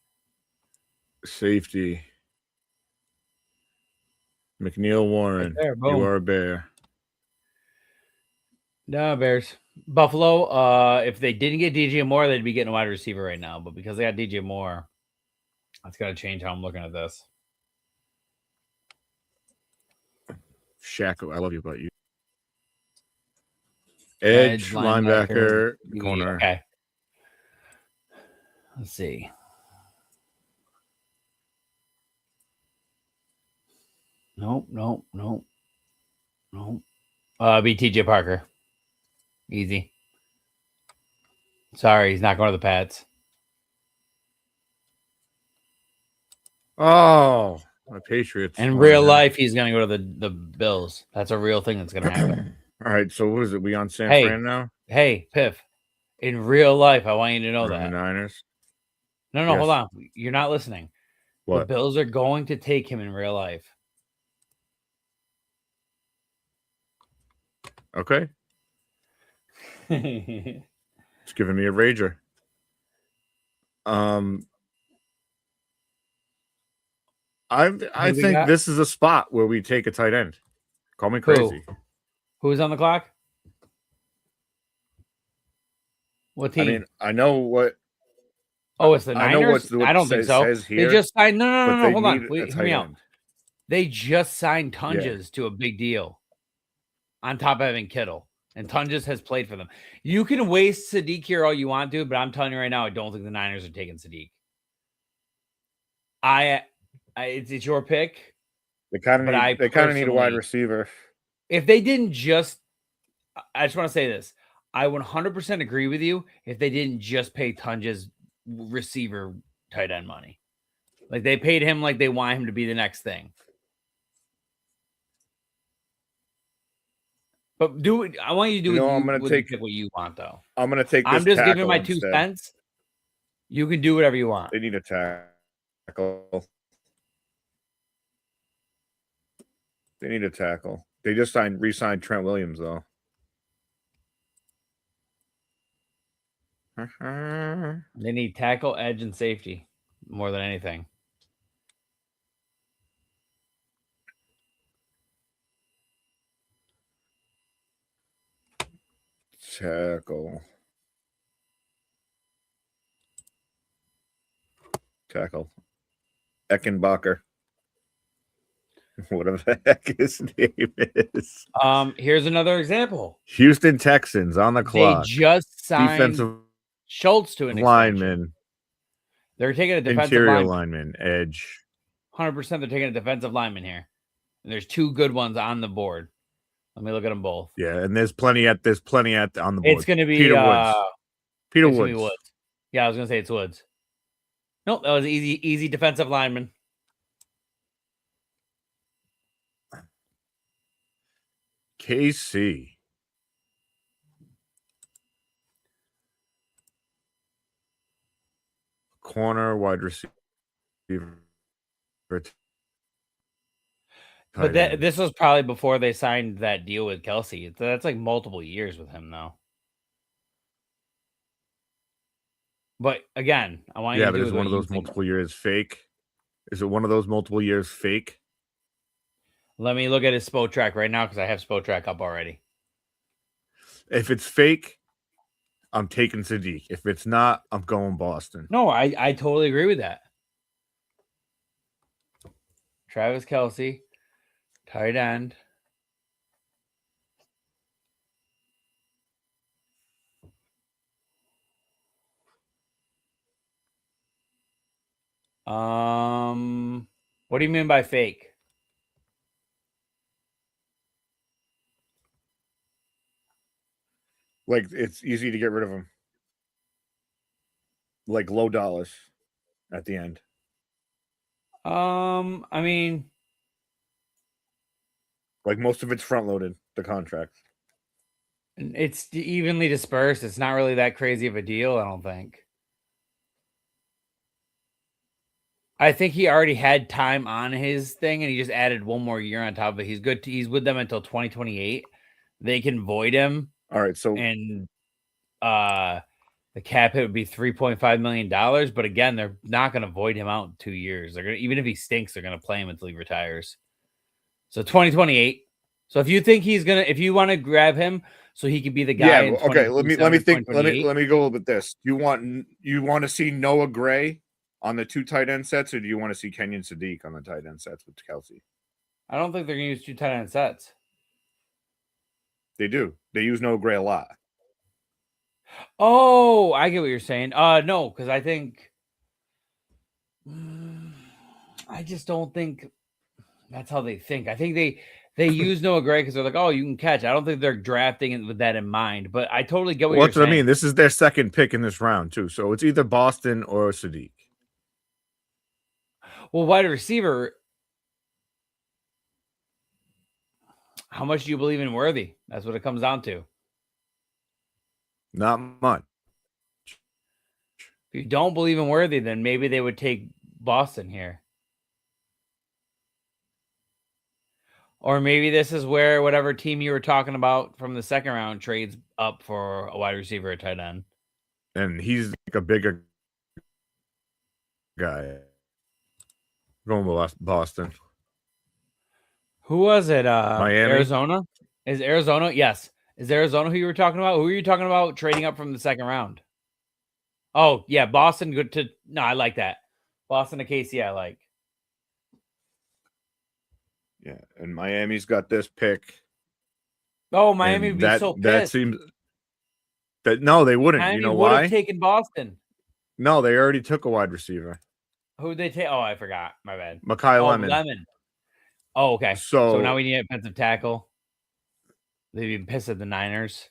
Safety. McNeil Warren. Right there, you are a Bear. No, Bears. Buffalo, if they didn't get DJ Moore, they'd be getting a wide receiver right now. But because they got DJ Moore, that's got to change how I'm looking at this. Shaq, I love you, but you. Edge, linebacker, corner. Okay. Let's see. Nope. Be TJ Parker. Easy. Sorry, he's not going to the Pats. Oh, the Patriots. In real life, he's going to go to the Bills. That's a real thing that's going to happen. All right, so what is it? We on San Fran now? Hey, Piff. In real life, I want you to know We're on that. the Niners. No, Yes. hold on. You're not listening. What? The Bills are going to take him in real life. Okay. It's giving me a rager. I think this is a spot where we take a tight end. Call me crazy. Who's on the clock? What team? I mean, I know what. Oh, it's the Niners. I know what I don't think so. Says here, they just signed. No. Hold on. Wait, hear me out. They just signed Tunges to a big deal. On top of having Kittle, and Tunges has played for them. You can waste Sadiq here all you want to, but I'm telling you right now, I don't think the Niners are taking Sadiq. It's your pick. They kind of need a wide receiver. If they didn't just, I just want to say this. I 100% agree with you if they didn't just pay Tunges receiver tight end money. Like they paid him like they want him to be the next thing. But I want you to do I'm going to take what you want, though. I'm going to take this. I'm just giving my 2 cents. You can do whatever you want. They need a tackle. They need a tackle. They just re-signed Trent Williams, though. They need tackle, edge, and safety more than anything. Tackle. Eckenbacher. Whatever the heck his name is. Here's another example. Houston Texans on the clock. They just signed defensive Schultz to an lineman. They're taking a defensive interior lineman, edge. 100%. They're taking a defensive lineman here, and there's 2 good ones on the board. Let me look at them both. Yeah, and there's plenty on the board. It's going to be Peter Woods. Peter Woods. Yeah, I was going to say it's Woods. Nope, that was easy defensive lineman. KC. Corner, wide receiver. But this was probably before they signed that deal with Kelsey. That's like multiple years with him now. But again, I want you to do is one of those multiple years fake? Is it one of those multiple years fake? Let me look at his Spo track right now because I have Spo track up already. If it's fake, I'm taking Sadiq. If it's not, I'm going Boston. No, I totally agree with that. Travis Kelce, tight end. What do you mean by fake? Like it's easy to get rid of them. Like low dollars at the end. I mean, like most of it's front loaded, the contract. It's evenly dispersed. It's not really that crazy of a deal, I don't think. I think he already had time on his thing, and he just added 1 more year on top of it. He's good. He's with them until 2028. They can void him. All right, so and the cap hit would be $3.5 million. But again, they're not going to void him out in 2 years. They're gonna, even if he stinks, they're going to play him until he retires. So 2028. So if you think he's gonna, if you want to grab him, so he could be the guy. Yeah. Okay. Let me think. Let me go with this. You want to see Noah Gray on the 2 tight end sets, or do you want to see Kenyon Sadiq on the tight end sets with Kelsey? I don't think they're going to use 2 tight end sets. They do. They use Noah Gray a lot. Oh, I get what you're saying. No, because I think I just don't think that's how they think. I think they use Noah Gray because they're like, oh, you can catch. I don't think they're drafting it with that in mind. But I totally get what you're That's what saying. I mean. This is their second pick in this round too, so it's either Boston or Sadiq. Well, wide receiver. How much do you believe in Worthy? That's what it comes down to. Not much. If you don't believe in Worthy, then maybe they would take Boston here. Or maybe this is where whatever team you were talking about from the second round trades up for a wide receiver at tight end. And he's like a bigger guy. Going with Boston. Who was it? Miami? Arizona? Is Arizona? Yes. Is Arizona who you were talking about? Who were you talking about trading up from the second round? Oh, yeah. Boston. Good to. No, I like that. Boston to KC, I like. Yeah. And Miami's got this pick. Oh, Miami would be so pissed. That seems. That no, they wouldn't. Miami you know would why? have taken Boston. No, they already took a wide receiver. Who'd they take? Oh, I forgot. My bad. Mekhi Lemon. Lemon. Oh, okay. So now we need a defensive tackle. They'd be pissed at the Niners.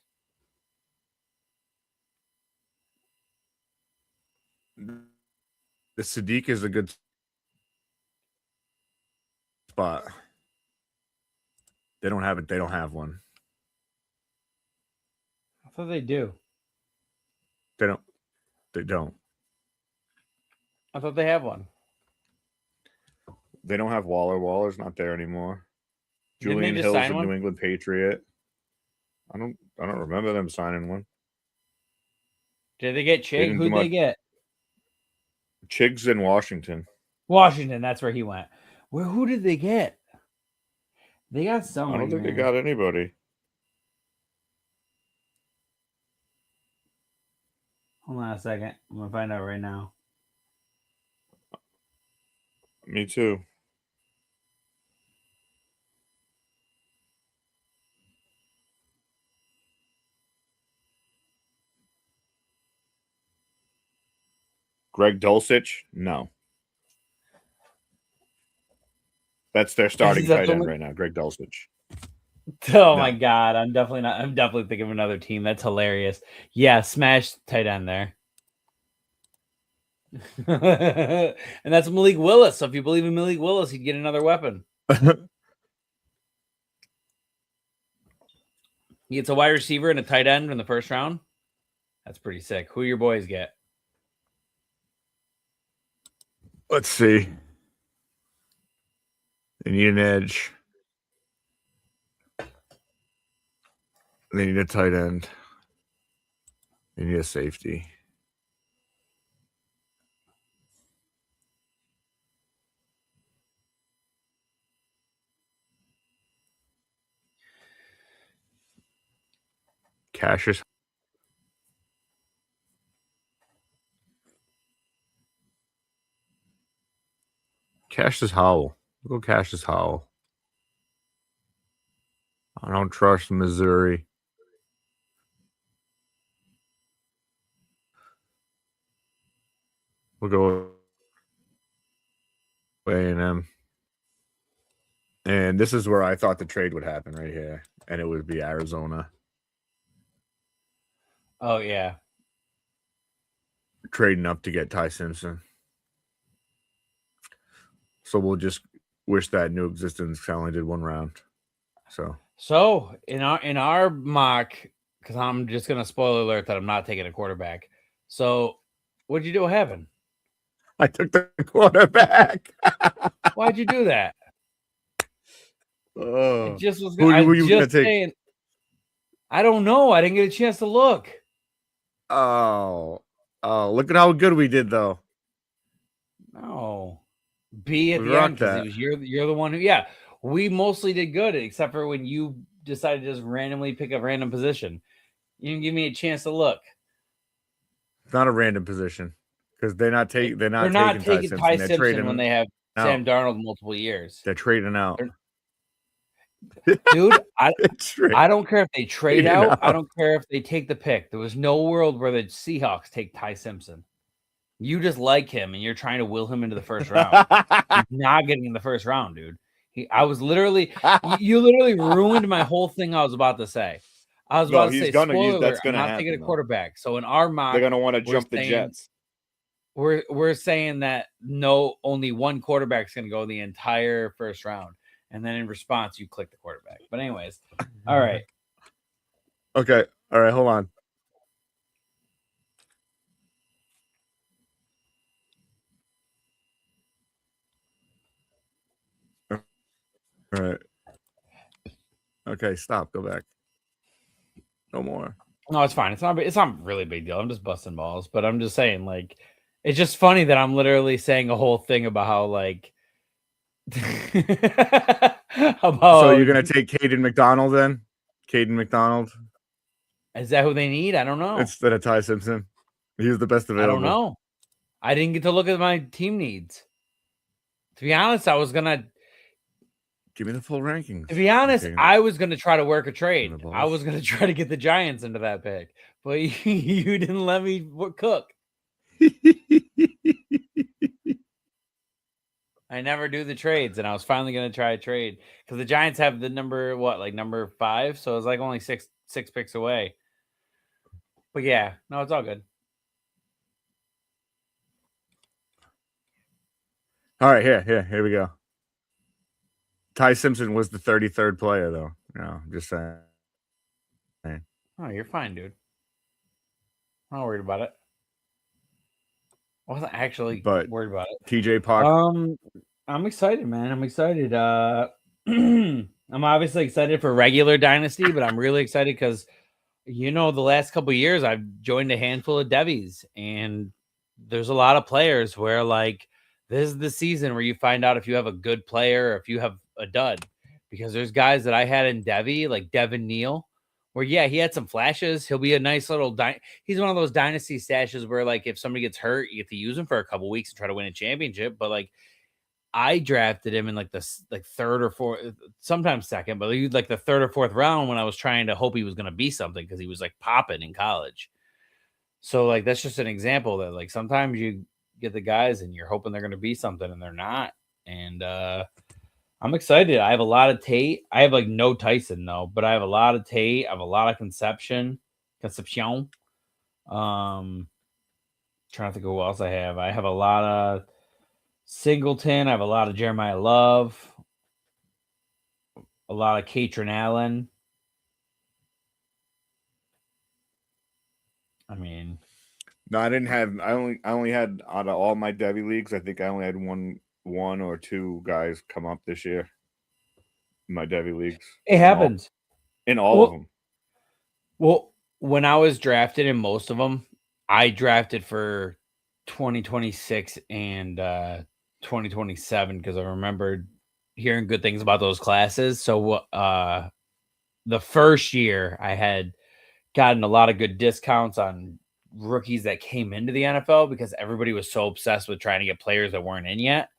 The Sadiq is a good spot. They don't have it. They don't have one. I thought they do. They don't. They don't. I thought they have one. They don't have Waller. Waller's not there anymore. Didn't Julian Hill's a New England Patriot. I don't remember them signing one. Did they get Chig? Who'd they get? Chig's in Washington. Washington, that's where he went. Who did they get? They got someone. I don't think they got anybody. Hold on a second. I'm gonna find out right now. Me too. Greg Dulcich? No. That's their starting tight end right now, Greg Dulcich. Oh my God. I'm definitely thinking of another team. That's hilarious. Yeah, smash tight end there. And that's Malik Willis. So if you believe in Malik Willis, he'd get another weapon. He gets a wide receiver and a tight end in the first round. That's pretty sick. Who your boys get? Let's see. They need an edge. They need a tight end. They need a safety. Cassius Howell. We'll go Cassius Howell. I don't trust Missouri. We'll go A&M. And this is where I thought the trade would happen right here. And it would be Arizona. Oh, yeah. Trading up to get Ty Simpson. So we'll just wish that new existence only did one round. So in our mock, because I'm just gonna spoiler alert that I'm not taking a quarterback. So what'd you do? What happened? I took the quarterback. Why'd you do that? It just was. Who were you gonna take? Saying, I don't know. I didn't get a chance to look. Oh, look at how good we did, though. No, B at the end because you're the one who. Yeah, we mostly did good, except for when you decided to just randomly pick a random position. You didn't give me a chance to look. It's not a random position because they're not taking Ty Simpson. Ty Simpson when they have Sam Darnold multiple years. They're trading out. Dude, Trade. I don't care if they trade Trade out. I out. don't care if they take the pick. There was no world where the Seahawks take Ty Simpson. You just like him, and you're trying to will him into the first round. He's not getting in the first round, dude. I was literally, you literally ruined my whole thing I was about to say. I was about No, to he's say, gonna use spoiler alert, that's I'm gonna not taking a happen though. quarterback. So in our mock, They're gonna want to we're jump the saying Jets. we're saying that no, only one quarterback's gonna go the entire first round. And then in response, you click the quarterback. But anyways, all right. Okay. All right, hold on. All right. Okay, stop. Go back. No more. No, it's fine. It's not really a big deal. I'm just busting balls, but I'm just saying, like, it's just funny that I'm literally saying a whole thing about how, like, So you're about gonna take Caden McDonald then? Caden McDonald is that who they need? I don't know. instead of Ty Simpson. He's the best I don't available. know. I didn't get to look at my team needs. To be honest, I was gonna. Give me the full rankings. To be honest, Okay. I was gonna try to work a trade. The I was gonna try to get the Giants into that pick, but you didn't let me cook. I never do the trades, and I was finally gonna try a trade because the Giants have the number number 5, so it's like only six picks away. But yeah, no, it's all good. All right, here we go. Ty Simpson was the 33rd player, though. No, just saying. Oh, you're fine, dude. I'm not worried about it. I wasn't actually worried about it. TJ Park. I'm excited, man. I'm excited. I'm obviously excited for regular Dynasty, but I'm really excited because the last couple of years I've joined a handful of Devies, and there's a lot of players where like this is the season where you find out if you have a good player or if you have a dud. Because there's guys that I had in Devy, like Devin Neal, where yeah, he had some flashes. He'll be a nice little he's one of those dynasty stashes where like if somebody gets hurt, you get to use him for a couple weeks and try to win a championship. But like I drafted him in like the third or fourth, sometimes second, but like the third or fourth round when I was trying to hope he was going to be something because he was like popping in college. So like that's just an example that like sometimes you get the guys and you're hoping they're going to be something and they're not. And I'm excited. I have a lot of Tate. I have like no Tyson though, but I have a lot of Tate. I have a lot of Concepcion. Trying to think of who else I have. I have a lot of Singleton. I have a lot of Jeremiah Love. A lot of Katrin Allen. I mean, no, I didn't have. I only had out of all my Devy leagues. I think I only had one or two guys come up this year. In my Devy leagues. It happens in all of them. Well, when I was drafted in most of them, I drafted for 2026 and 2027 because I remembered hearing good things about those classes. So the first year I had gotten a lot of good discounts on rookies that came into the NFL because everybody was so obsessed with trying to get players that weren't in yet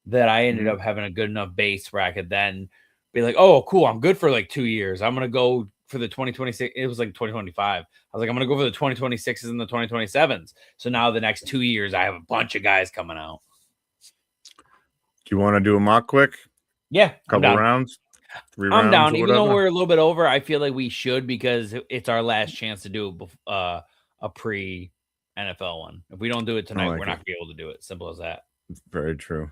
that I ended up having a good enough base where I could then be like, oh, cool, I'm good for like 2 years. I'm going to go for the 2026. It was like 2025. I was like, I'm going to go for the 2026s and the 2027s. So now the next 2 years, I have a bunch of guys coming out. Do you want to do a mock quick? Yeah. Couple rounds? 3 rounds? I'm down. Even though we're a little bit over, I feel like we should because it's our last chance to do a pre NFL one. If we don't do it tonight, we're not going to be able to do it. Simple as that. Very true.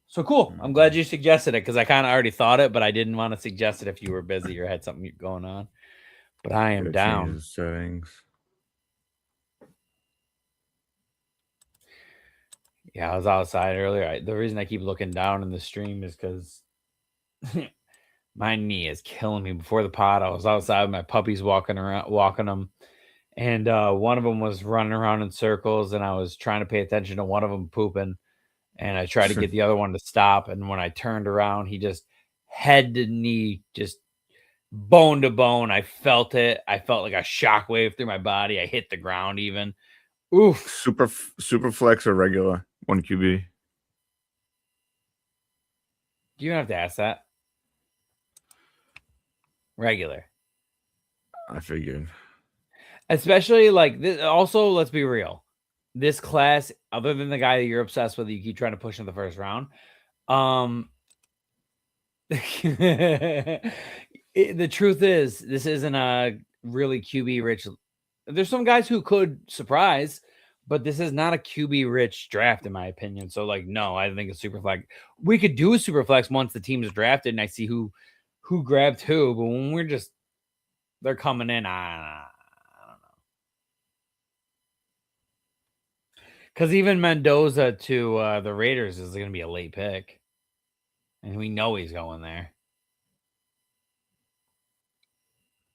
So cool. I'm glad you suggested it because I kind of already thought it, but I didn't want to suggest it if you were busy or had something going on. But I am down. Settings. Yeah, I was outside earlier. The reason I keep looking down in the stream is because my knee is killing me. Before the pod, I was outside with my puppies walking them. And one of them was running around in circles, and I was trying to pay attention to one of them pooping. And I tried to get the other one to stop. And when I turned around, he just head to knee, just bone to bone. I felt it. I felt like a shockwave through my body. I hit the ground even. Oof. Super flex or regular 1 QB? You don't have to ask that. Regular. I figured. Especially like this. Also, let's be real. This class, other than the guy that you're obsessed with, you keep trying to push in the first round. The truth is, this isn't a really QB rich. There's some guys who could surprise, but this is not a QB rich draft, in my opinion. So, like, no, I think a super flex. We could do a super flex once the team's drafted and I see who grabbed who. But when we're just they're coming in, I don't know. Because even Mendoza to the Raiders is going to be a late pick, and we know he's going there.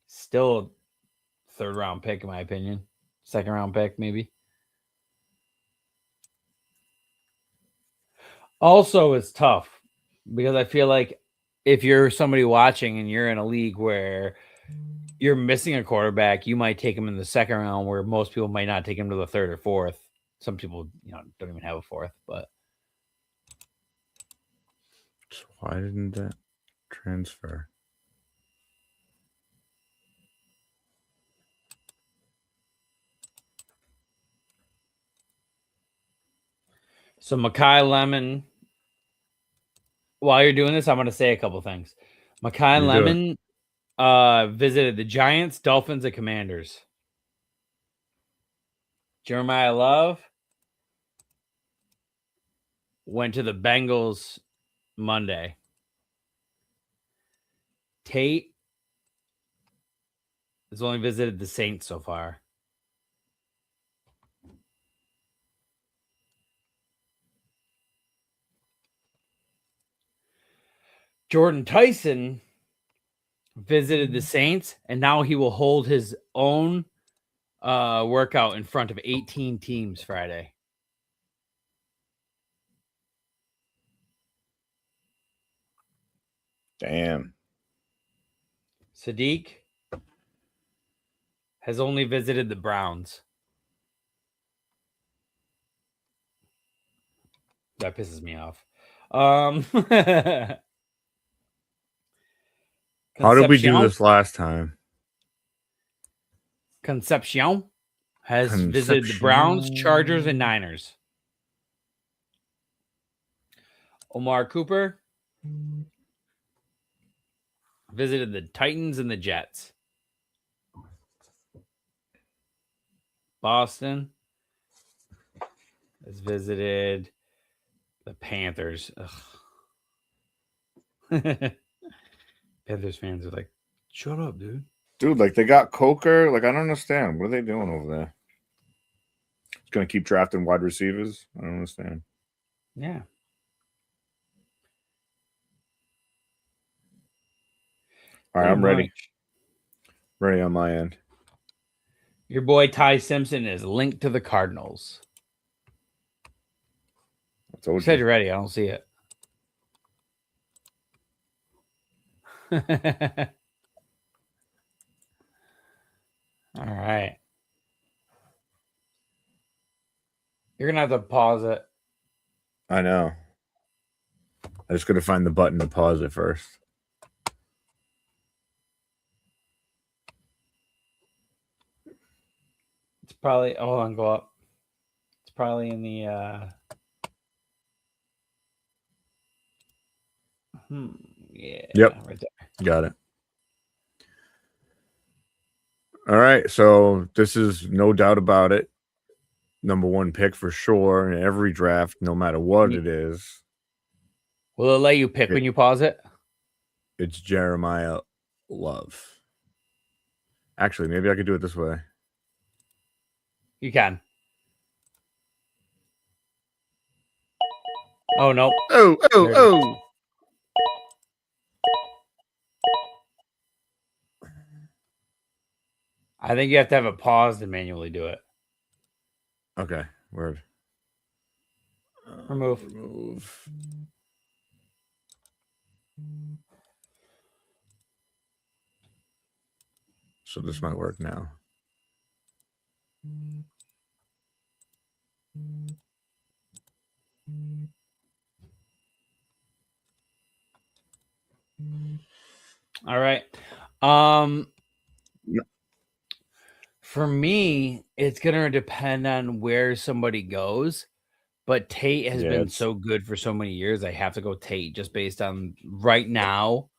Still, third round pick, in my opinion. Second round pick, maybe. Also, it's tough because I feel like if you're somebody watching and you're in a league where you're missing a quarterback, you might take him in the second round, where most people might not take him to the third or fourth. Some people, don't even have a fourth, but So why didn't that transfer? so Makai Lemon. While you're doing this, I'm going to say a couple things. Makai Lemon visited the Giants, Dolphins, and Commanders. Jeremiah Love went to the Bengals Monday. Tate has only visited the Saints so far. Jordan Tyson visited the Saints, and now he will hold his own workout in front of 18 teams Friday. Damn. Sadiq has only visited the Browns. That pisses me off. How did we do this last time? Concepcion has visited the Browns, Chargers, and Niners. Omar Cooper visited the Titans and the Jets. Boston has visited the Panthers. Panthers fans are like, shut up, dude. Dude, like they got Coker. Like I don't understand. What are they doing over there? It's gonna keep drafting wide receivers. I don't understand. Yeah. All right, I'm ready. Ready on my end. Your boy Ty Simpson is linked to the Cardinals. You said you're ready. I don't see it. All right. You're going to have to pause it. I know. I just got to find the button to pause it first. It's probably, hold on, go up. It's probably in the, yeah. Yep. Right there. Got it. All right. So this is no doubt about it. Number one pick for sure in every draft, no matter what it is. Will it let you pick when you pause it? It's Jeremiah Love. Actually, maybe I could do it this way. You can. Oh, no. Oh. I think you have to have it paused and manually do it. Okay. Word. Remove. So this might work now. All right. For me, it's gonna depend on where somebody goes. But Tate has Yeah, been it's so good for so many years. I have to go Tate just based on right now,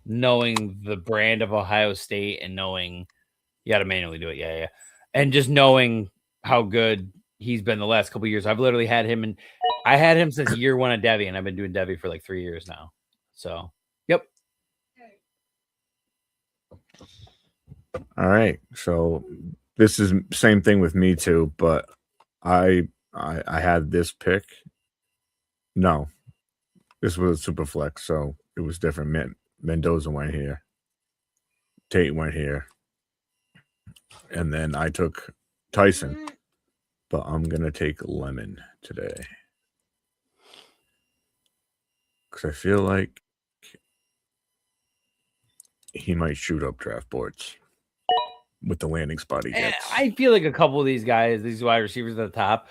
knowing the brand of Ohio State and knowing you got to manually do it. Yeah, yeah. And just knowing how good he's been the last couple years. I've literally had him and I had him since year one of Devi, and I've been doing Devi for like 3 years now. So, yep. all right. So this is same thing with me too, but I had this pick. No, this was a super flex, so it was different. Mendoza went here, Tate went here, and then I took Tyson. But I'm gonna take Lemon today because I feel like he might shoot up draft boards with the landing spot he gets. I feel like a couple of these guys, these wide receivers at the top,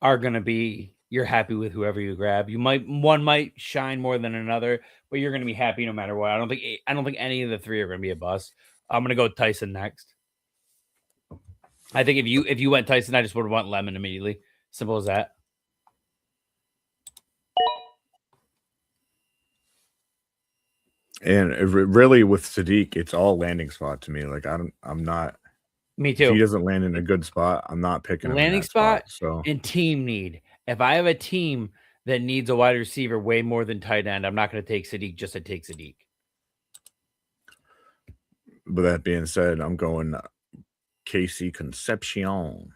are gonna be you're happy with whoever you grab. One might shine more than another, but you're gonna be happy no matter what. I don't think any of the three are gonna be a bust. I'm gonna go Tyson next. I think if you went Tyson, I just would want Lemon immediately. Simple as that. And really with Sadiq, it's all landing spot to me. Like I'm not. Me If he too. doesn't land in a good spot, I'm not picking him in Landing that spot. spot So and team need. If I have a team that needs a wide receiver way more than tight end, I'm not going to take Sadiq just to take Sadiq. with that being said, I'm going Casey Concepcion.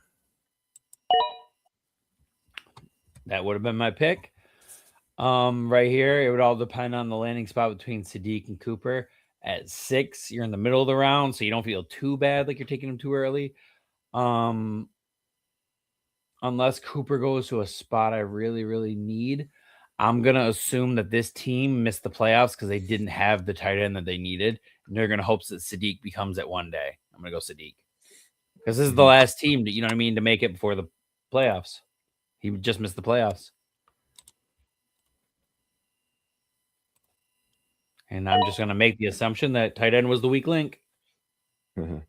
That would have been my pick. Right here, it would all depend on the landing spot between Sadiq and Cooper. At 6, you're in the middle of the round, so you don't feel too bad like you're taking him too early. Unless Cooper goes to a spot I really, really need, I'm gonna assume that this team missed the playoffs because they didn't have the tight end that they needed, and they're gonna hope that Sadiq becomes it one day. I'm gonna go Sadiq because this is the last team that you know what I mean to make it before the playoffs. He just missed the playoffs. And I'm just going to make the assumption that tight end was the weak link. I'm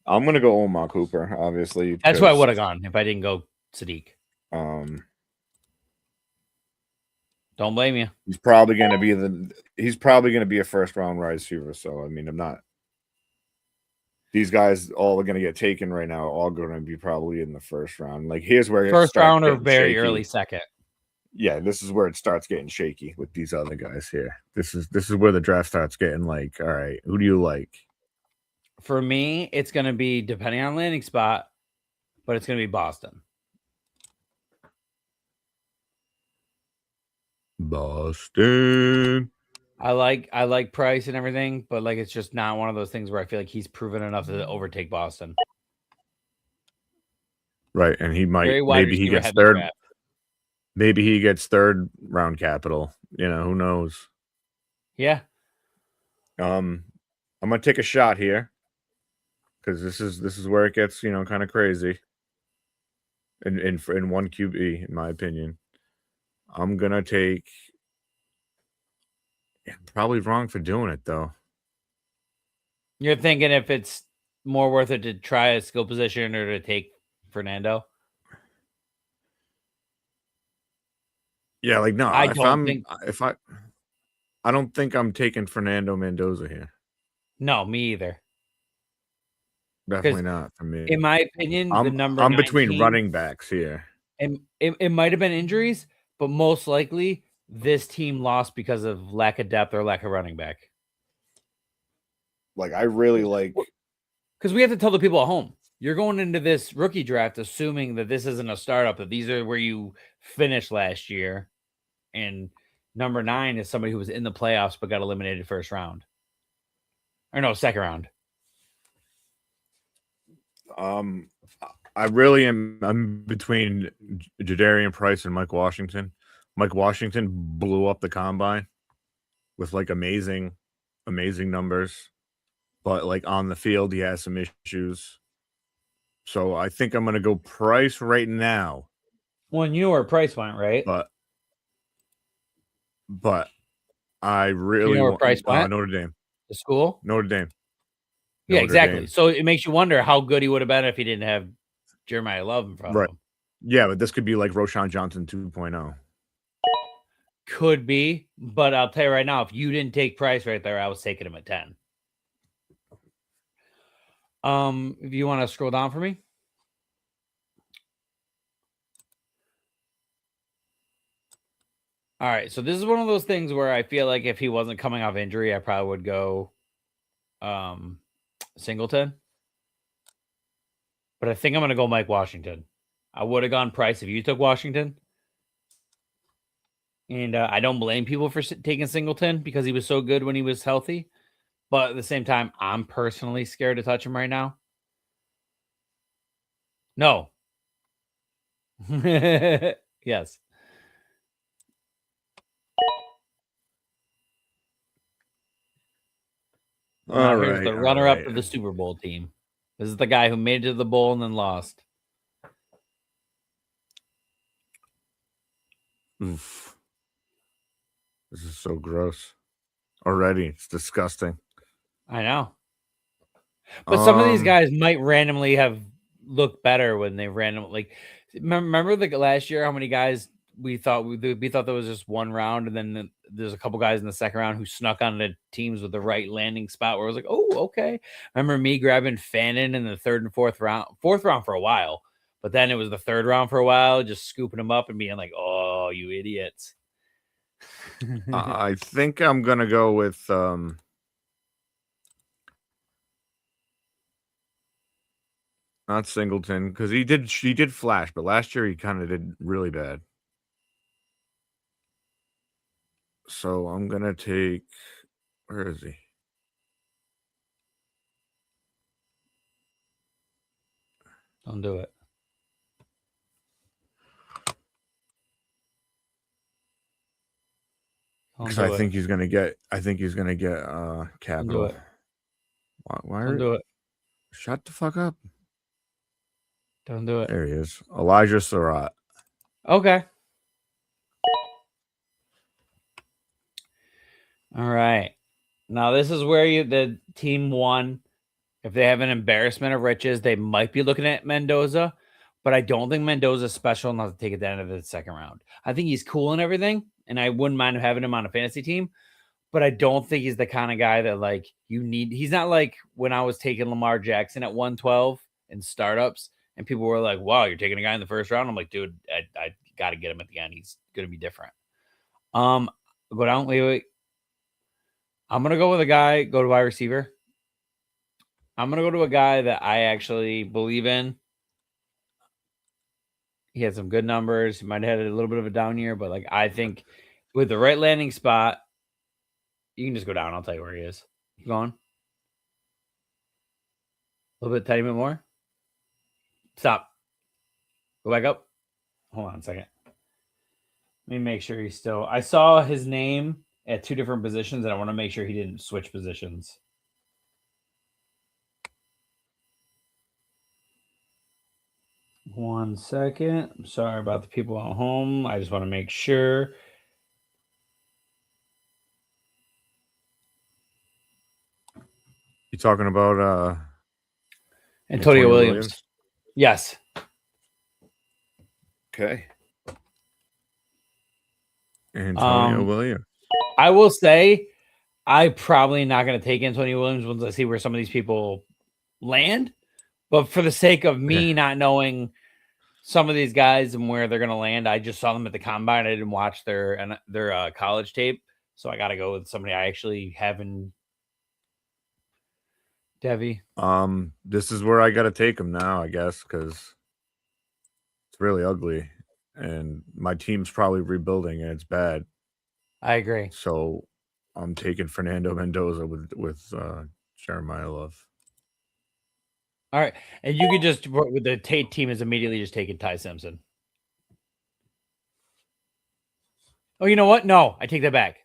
going to go Omar Cooper, obviously. That's where I would have gone if I didn't go Sadiq. Don't blame you. He's probably going to be a first round wide receiver. So I mean, I'm not. These guys all are going to get taken right now. All going to be probably in the first round. Like here's where first round or very shaky. Early second. Yeah, this is where it starts getting shaky with these other guys here. This is where the draft starts getting like, all right, who do you like? For me, it's going to be depending on landing spot, but it's going to be Boston. Boston. I like Price and everything, but like it's just not one of those things where I feel like he's proven enough to overtake Boston. Right, and he might maybe he gets third. Maybe he gets third round capital. You know, who knows? Yeah. I'm gonna take a shot here because this is where it gets kind of crazy. In one QB, in my opinion, I'm gonna take. Probably wrong for doing it though. You're thinking if it's more worth it to try a skill position or to take Fernando? Yeah, like no. I don't think I'm taking Fernando Mendoza here. No, me either. Definitely not for me. In my opinion, the number I'm between running backs here. And it might have been injuries, but most likely this team lost because of lack of depth or lack of running back. Like I really like because we have to tell the people at home. You're going into this rookie draft assuming that this isn't a startup, that these are where you finished last year. And number 9 is somebody who was in the playoffs but got eliminated first round. Or no, second round. I really am. I'm between Jadarian Price and Mike Washington. Mike Washington blew up the combine with like amazing numbers, but like on the field he has some issues. So I think I'm gonna go Price right now. Well, you know where Price went, right? But I Do you really know where want Price went? Notre Dame. The school? Notre Dame. Yeah, Notre exactly. Dame. So it makes you wonder how good he would have been if he didn't have Jeremiah Love in front of Right. him. Yeah, but this could be like Roshan Johnson 2.0. Could be, but I'll tell you right now, if you didn't take Price right there, I was taking him at 10. If you want to scroll down for me. All right, so this is one of those things where I feel like if he wasn't coming off injury, I probably would go Singleton. But I think I'm going to go Mike Washington. I would have gone Price if you took Washington. And I don't blame people for taking Singleton because he was so good when he was healthy. But at the same time, I'm personally scared to touch him right now. No. Yes. Now here's the runner-up to the Super Bowl team. This is the guy who made it to the bowl and then lost. Oof. This is so gross. Already, it's disgusting. I know. But some of these guys might randomly have looked better when they randomly like. Remember the last year how many guys we thought there was just one round, and then there's a couple guys in the second round who snuck on the teams with the right landing spot where I was like, oh, okay. I remember me grabbing Fannin in the third and fourth round for a while, but then it was the third round for a while, just scooping them up and being like, oh, you idiots. I think I'm gonna go with not Singleton because he did flash, but last year he kind of did really bad. So I'm gonna take, where is he? Don't do it. Because I think he's gonna get capital. Don't do it. Why Don't do it. Shut the fuck up. Don't do it. There he is. Elijah Surratt. Okay. All right. Now this is where the team won. If they have an embarrassment of riches, they might be looking at Mendoza, but I don't think Mendoza's special enough to take it down to the second round. I think he's cool and everything, and I wouldn't mind having him on a fantasy team, but I don't think he's the kind of guy that like you need. He's not like when I was taking Lamar Jackson at 112 in startups, and people were like, "Wow, you're taking a guy in the first round." I'm like, dude, I got to get him at the end. He's gonna be different. Go down. Wait. I'm gonna go with a guy. Go to wide receiver. I'm going to go to a guy that I actually believe in. He had some good numbers. He might have had a little bit of a down year, but like I think with the right landing spot, you can just go down. I'll tell you where he is. Keep going. A little bit, tiny bit more. Stop. Go back up. Hold on a second. Let me make sure he's still. I saw his name at two different positions, and I want to make sure he didn't switch positions. One second. I'm sorry about the people at home. I just want to make sure. You talking about Antonio Williams? Yes. Okay. Antonio Williams. I will say I'm probably not going to take Antonio Williams once I see where some of these people land. But for the sake of me not knowing some of these guys and where they're going to land, I just saw them at the combine. I didn't watch their college tape. So I got to go with somebody I actually have in Devi. This is where I got to take him now, I guess, because it's really ugly. And my team's probably rebuilding and it's bad. I agree. So I'm taking Fernando Mendoza with Jeremiah Love. All right. And you could just, with the Tate team is immediately just taking Ty Simpson. Oh, you know what? No, I take that back.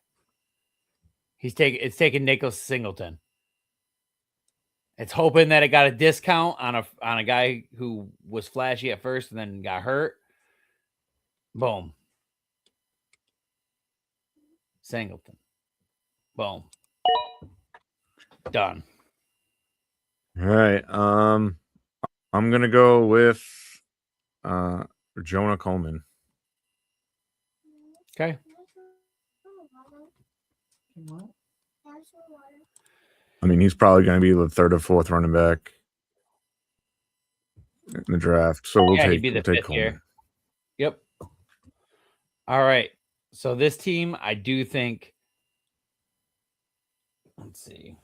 It's taking Nicholas Singleton. It's hoping that it got a discount on a guy who was flashy at first and then got hurt. Boom. Singleton. Boom. Done. All right. I'm gonna go with Jonah Coleman. Okay. I mean, he's probably going to be the third or fourth running back in the draft. So we'll He'd be the take fifth Coleman. here. Yep. All right. So this team, I do think. Let's see.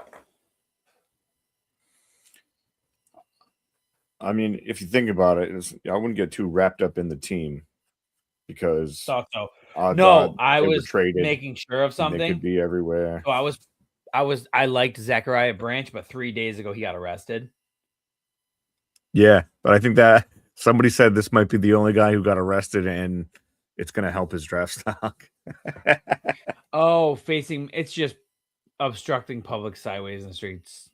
I mean, if you think about it, I wouldn't get too wrapped up in the team because Thought so. No, I they were was traded. making sure of They something. could be everywhere. So I liked Zachariah Branch, but 3 days ago he got arrested. Yeah, but I think that somebody said this might be the only guy who got arrested, and it's going to help his draft stock. Oh, it's just obstructing public sideways in the streets.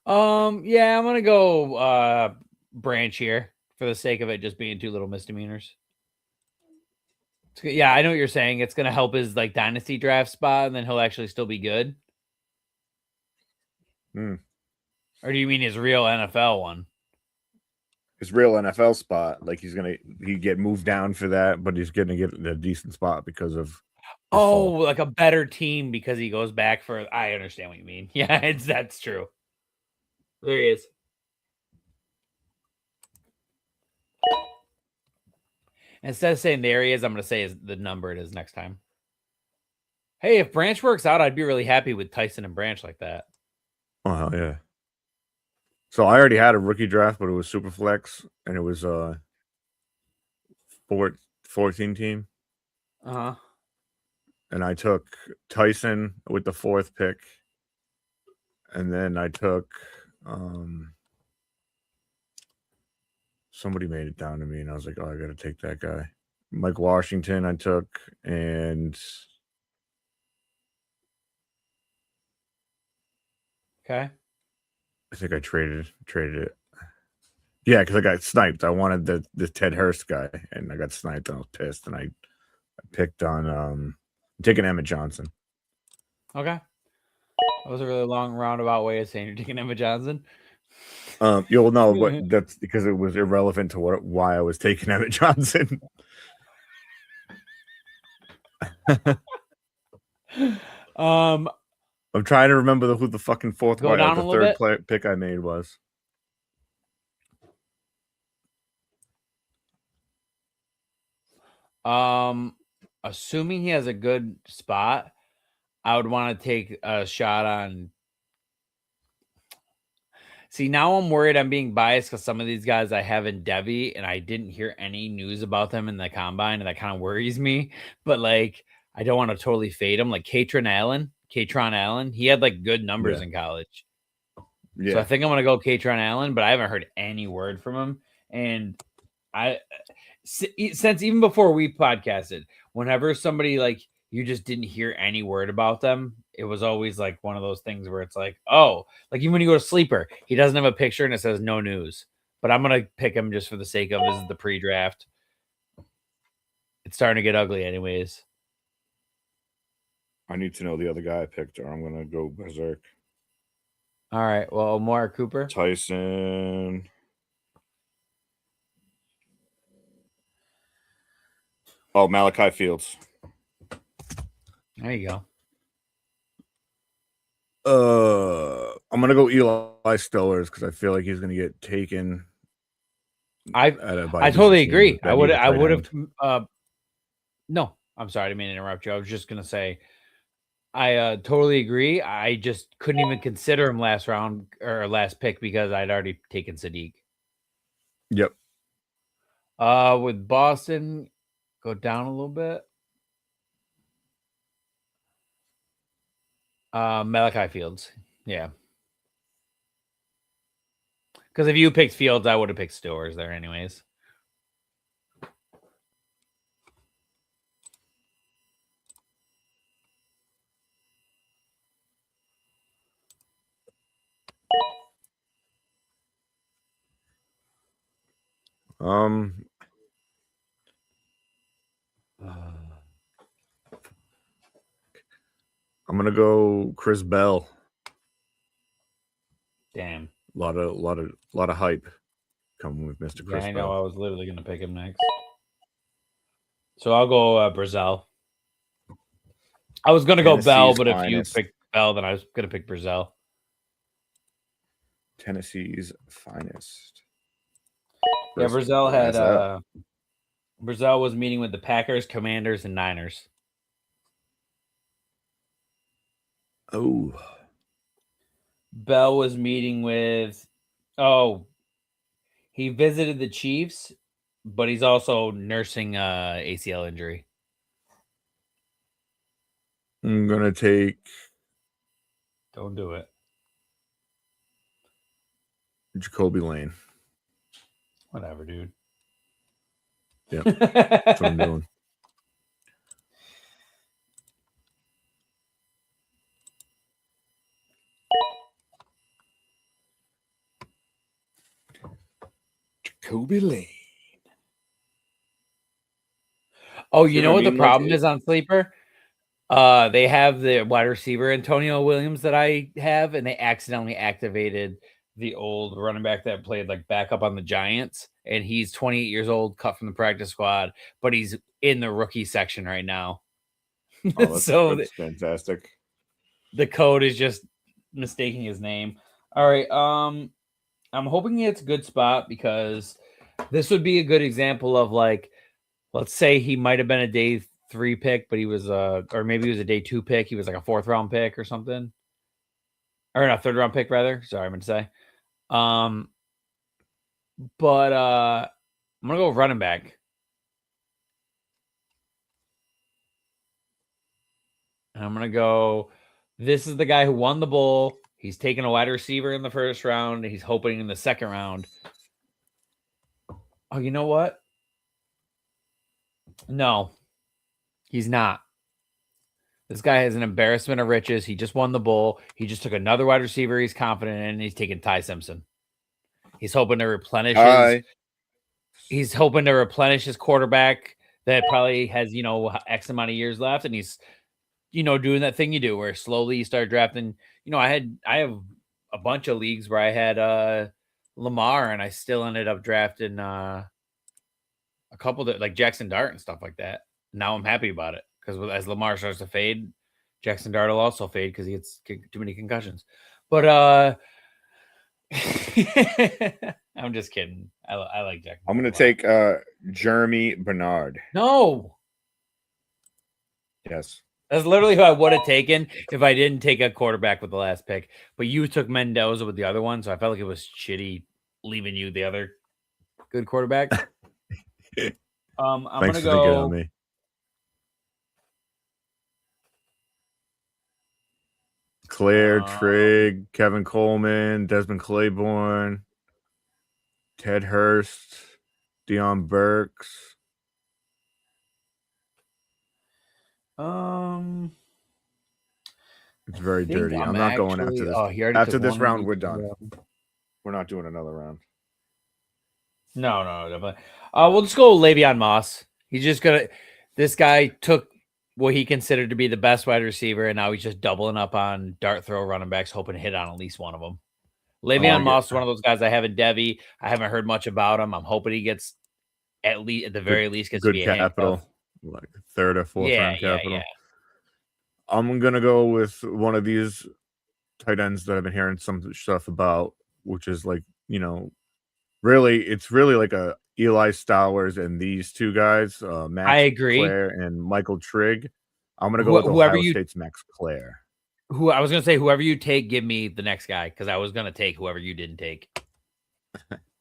Yeah, I'm gonna go Branch here for the sake of it just being 2 little misdemeanors. Yeah, I know what you're saying. It's gonna help his like dynasty draft spot, and then he'll actually still be good. Hmm. Or do you mean his real NFL one? His real NFL spot, like he get moved down for that, but he's going to get a decent spot because of. Oh, like a better team because he goes back for. I understand what you mean. Yeah, that's true. There he is. Instead of saying there he is, I'm going to say the number it is next time. Hey, if Branch works out, I'd be really happy with Tyson and Branch like that. Oh, hell yeah. So I already had a rookie draft, but it was super flex, and it was 14 team. Uh-huh. And I took Tyson with the 4th pick. And then I took somebody made it down to me, and I was like, oh, I got to take that guy. Mike Washington I took, and Okay. I think I traded it. Yeah, because I got sniped. I wanted the Ted Hurst guy, and I got sniped, and I was pissed, and I picked on taking Emmett Johnson. Okay. That was a really long roundabout way of saying you're taking Emma Johnson. You'll know, but that's because it was irrelevant to why I was taking Emmett Johnson. I'm trying to remember who the fucking third pick I made was. Assuming he has a good spot, I would want to take a shot on. See, now I'm worried I'm being biased because some of these guys I have in Devy, and I didn't hear any news about them in the combine, and that kind of worries me. But like, I don't want to totally fade him. Like Katron Allen, he had like good numbers in college. Yeah. So I think I'm gonna go Katron Allen, but I haven't heard any word from him. And since even before we podcasted, whenever somebody like you just didn't hear any word about them, it was always like one of those things where it's like, oh, like even when you go to Sleeper, he doesn't have a picture and it says no news. But I'm gonna pick him just for the sake of this is the pre-draft. It's starting to get ugly, anyways. I need to know the other guy I picked, or I'm gonna go berserk. All right. Well, Amari Cooper, Tyson. Oh, Malachi Fields. There you go. I'm gonna go Eli Stillers because I feel like he's gonna get taken. I totally agree. I would have. No, I'm sorry, I didn't mean to interrupt you. I was just gonna say, I totally agree. I just couldn't even consider him last round or last pick because I'd already taken Sadiq. Yep. With Boston, go down a little bit. Malachi Fields. Yeah. Because if you picked Fields, I would have picked Stowers there anyways. I'm gonna go Chris Bell. Damn. A lot of hype coming with Mr. Chris I know. Bell. I was literally gonna pick him next. So I'll go Brazil. I was gonna go Bell, Tennessee's but if you finest. picked Bell, then I was gonna pick Brazil. Tennessee's finest. Yeah, Brazil had Brazil was meeting with the Packers, Commanders, and Niners. Oh, Bell was meeting with he visited the Chiefs, but he's also nursing ACL injury. I'm gonna take. Don't do it. Jacoby Lane. Whatever, dude. Yep, that's what I'm doing. Jacoby Lane. Oh, you know what the problem is on Sleeper? They have the wide receiver Antonio Williams that I have, and they accidentally activated the old running back that played like backup on the Giants, and he's 28 years old, cut from the practice squad, but he's in the rookie section right now. Oh, So that's fantastic. the code is just mistaking his name. All right, I'm hoping it's a good spot because this would be a good example of like, let's say he might have been a day 3 pick, but he was or maybe he was a day 2 pick. He was like a 4th round pick or something, or a 3rd round pick rather. Sorry, I meant to say. But I'm gonna go running back, and I'm gonna go. This is the guy who won the bowl. He's taking a wide receiver in the 1st round. He's hoping in the 2nd round. Oh, you know what? No, he's not. This guy is an embarrassment of riches. He just won the bowl. He just took another wide receiver he's confident in, and he's taking Ty Simpson. He's hoping to replenish his quarterback that probably has, X amount of years left, and he's, doing that thing you do where slowly you start drafting. I have a bunch of leagues where I had Lamar, and I still ended up drafting a couple that like Jackson Dart and stuff like that. Now I'm happy about it because as Lamar starts to fade, Jackson Dart will also fade because he gets too many concussions. But I'm just kidding. I like Jack. I'm gonna take Jeremy Bernard. No. Yes. That's literally who I would have taken if I didn't take a quarterback with the last pick. But you took Mendoza with the other one, so I felt like it was shitty leaving you the other good quarterback. I'm Thanks gonna for thinking go. on me. Claire Trigg, Kevin Coleman, Desmond Claiborne, Ted Hurst, Deion Burks. It's very dirty. I'm not going after this. After this round, we're done. We're not doing another round. No, definitely. We'll just go Le'Veon Moss. This guy took what he considered to be the best wide receiver, and now he's just doubling up on dart throw running backs, hoping to hit on at least one of them. Le'Veon Moss is one of those guys I have in Debbie. I haven't heard much about him. I'm hoping he gets at the very least gets good capital, like 3rd or 4th round capital. Yeah. I'm gonna go with one of these tight ends that I've been hearing some stuff about, which is like, it's really like a Eli Stowers and these two guys, Max I agree. Clare and Michael Trigg. I'm gonna go with Ohio State's Max Clare. I was gonna say, whoever you take, give me the next guy, because I was gonna take whoever you didn't take.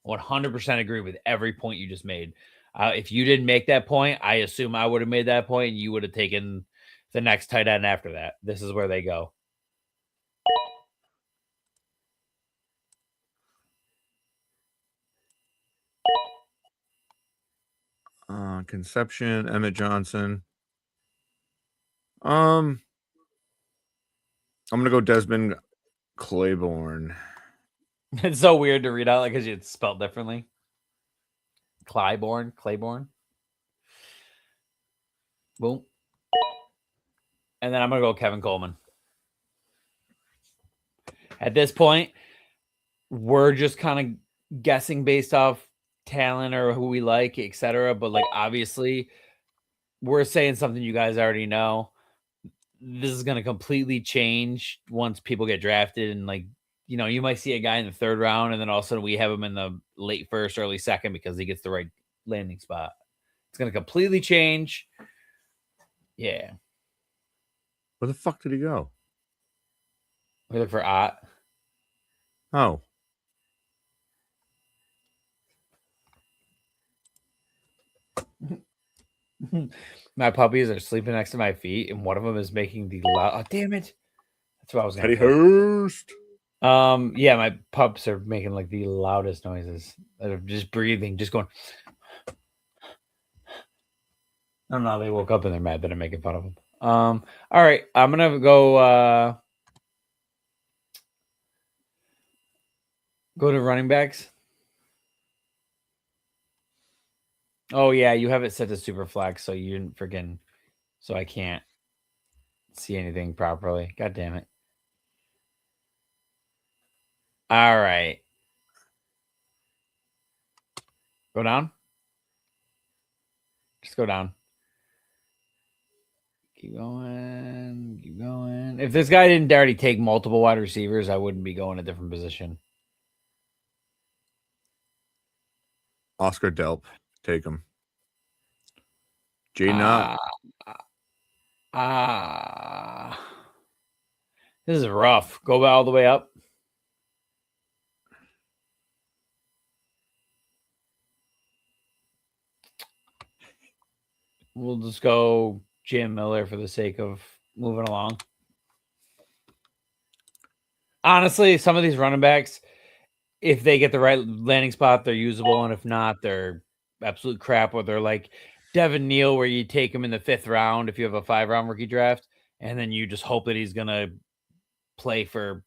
100% agree with every point you just made. If you didn't make that point, I assume I would have made that point, and you would have taken the next tight end after that. This is where they go. Conception, Emmett Johnson. I'm gonna go Desmond Claiborne. It's so weird to read out because it's spelled differently. Claiborne. Boom. And then I'm gonna go Kevin Coleman. At this point, we're just kind of guessing based off talent or who we like, etc. But like obviously, we're saying something you guys already know. This is going to completely change once people get drafted, and like you might see a guy in the third round, and then all of a sudden we have him in the late first, early second because he gets the right landing spot. It's going to completely change. Yeah. Where the fuck did he go? We look for Ott. Oh. My puppies are sleeping next to my feet, and one of them is making the loud. Oh, damn it! That's what I was going Teddy to. Hurst. Yeah, my pups are making like the loudest noises. They're just breathing, just going. I don't know. They woke up and they're mad that I'm making fun of them. All right, I'm gonna go. Go to running backs. Oh yeah, you have it set to super flex, so you didn't freaking. So I can't see anything properly. God damn it. All right. Go down. Just go down. Keep going. Keep going. If this guy didn't already take multiple wide receivers, I wouldn't be going a different position. Oscar Delp. Take him. Jay Knott. This is rough. Go all the way up. We'll just go Jim Miller for the sake of moving along. Honestly, some of these running backs, if they get the right landing spot, they're usable. And if not, they're absolute crap. Or they're like Devin Neal, where you take him in the 5th round if you have a 5-round rookie draft. And then you just hope that he's going to play for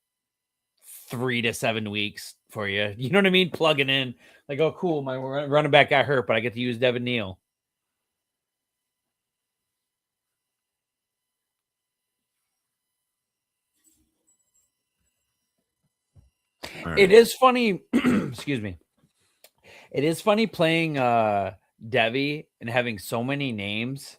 3 to 7 weeks for you. You know what I mean? Plugging in. Like, oh, cool. My running back got hurt, but I get to use Devin Neal. Right. It is funny. Excuse me. It is funny playing Devi and having so many names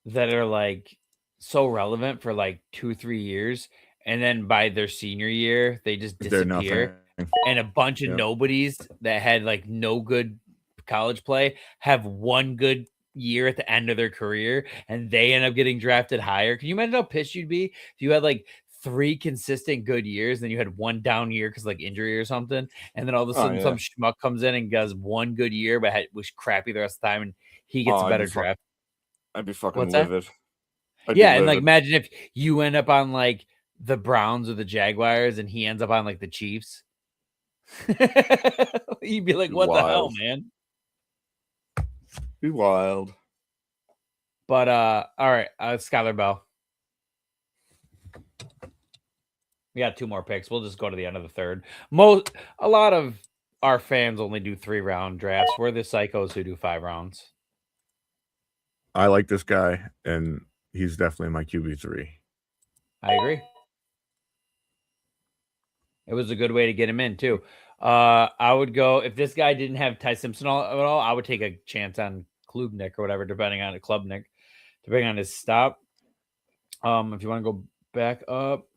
that are like so relevant for like 2-3 years, and then by their senior year they just disappear, and a bunch of nobodies that had like no good college play have one good year at the end of their career, and they end up getting drafted higher. Can you imagine how pissed you'd be if you had like 3 consistent good years, then you had one down year because like injury or something, and then all of a sudden some schmuck comes in and does one good year but was crappy the rest of the time, and he gets a better draft? I'd be fucking livid. And like imagine if you end up on like the Browns or the Jaguars and he ends up on like the Chiefs. You'd be like, what the hell, man? Be wild. But all right, Skylar Bell. We got 2 more picks. We'll just go to the end of the 3rd. A lot of our fans only do 3-round drafts. We're the psychos who do 5 rounds. I like this guy, and he's definitely my QB3. I agree. It was a good way to get him in too. I would go if this guy didn't have Ty Simpson at all. I would take a chance on Klubnik or whatever, depending on depending on his stop. If you want to go back up,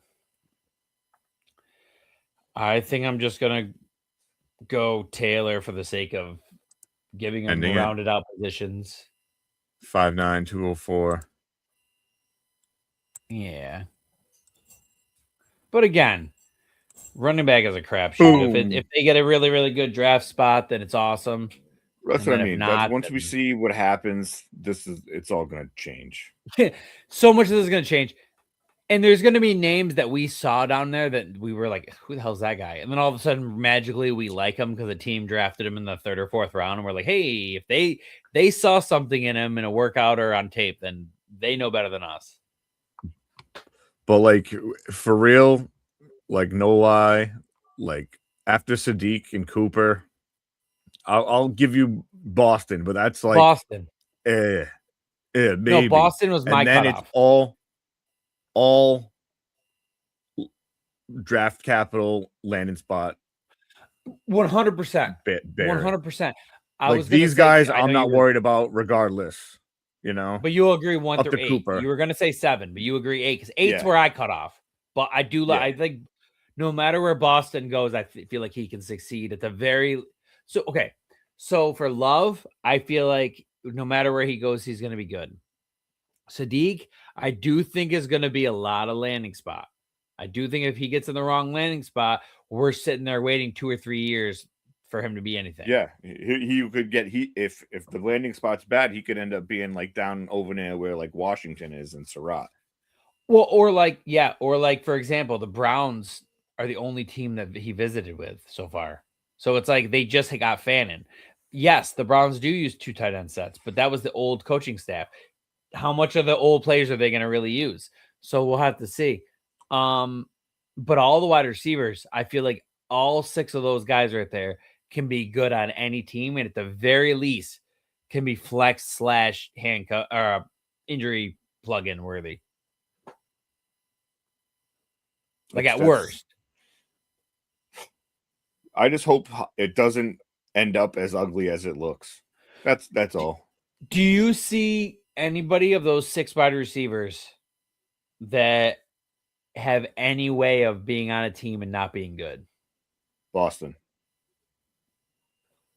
I think I'm just gonna go Taylor for the sake of giving him rounded out positions. 5'9", 204. Yeah, but again, running back is a crapshoot. If they get a really, really good draft spot, then it's awesome. That's what I mean. Once we see what happens, it's all going to change. So much of this is going to change. And there's going to be names that we saw down there that we were like, who the hell's that guy? And then all of a sudden, magically, we like him because the team drafted him in the 3rd or 4th round. And we're like, hey, if they saw something in him in a workout or on tape, then they know better than us. But like, for real, like, no lie, like after Sadiq and Cooper, I'll give you Boston, but that's like Boston. Maybe. No, Boston was my cutoff. And then it's all draft capital, landing spot. 100%. Barely. 100%. Like these guys, I'm not worried about regardless. You know, but you'll agree 1 up through to 8. Cooper. You were gonna say 7, but you agree 8 because 8's where I cut off. But I do like. I think no matter where Boston goes, I feel like he can succeed at the very. So okay, so for Love, I feel like no matter where he goes, he's gonna be good. Sadiq, I do think is gonna be a lot of landing spot. I do think if he gets in the wrong landing spot, we're sitting there waiting 2 or 3 years for him to be anything. Yeah, he could get if the landing spot's bad, he could end up being like down over there where like Washington is and Surratt. Well, or like for example, the Browns are the only team that he visited with so far. So it's like they just got Fannin. Yes, the Browns do use 2 tight end sets, but that was the old coaching staff. How much of the old players are they going to really use? So we'll have to see. But all the wide receivers, I feel like all 6 of those guys right there can be good on any team, and at the very least can be flex / handcuff or injury plug-in worthy. Like at worst. I just hope it doesn't end up as ugly as it looks. That's all. Do you see anybody of those 6 wide receivers that have any way of being on a team and not being good? Boston.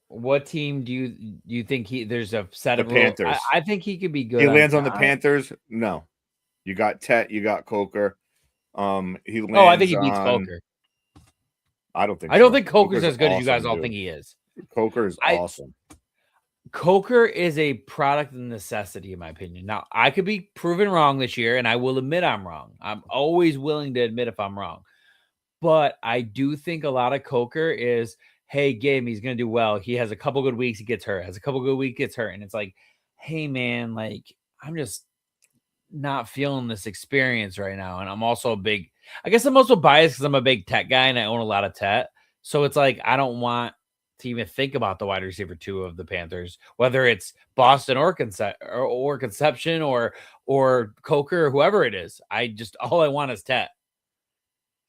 What team do you think there's a set of Panthers? I think he could be good. He lands on the Panthers. No, you got Tet, you got Coker. He lands. I think he beats Coker. I don't think. I don't think Coker's as good as you guys all think he is. Coker is awesome. Coker is a product of necessity, in my opinion. Now, I could be proven wrong this year, and I will admit I'm wrong. I'm always willing to admit if I'm wrong. But I do think a lot of Coker is, hey, game, he's going to do well. He has a couple good weeks, he gets hurt. Has a couple good weeks, gets hurt. And it's like, hey, man, like, I'm just not feeling this experience right now. And I'm also I guess I'm also biased because I'm a big Tet guy and I own a lot of Tet. So it's like, I don't want to even think about the wide receiver 2 of the Panthers, whether it's Boston or Conception or Coker or whoever it is. All I want is Tet.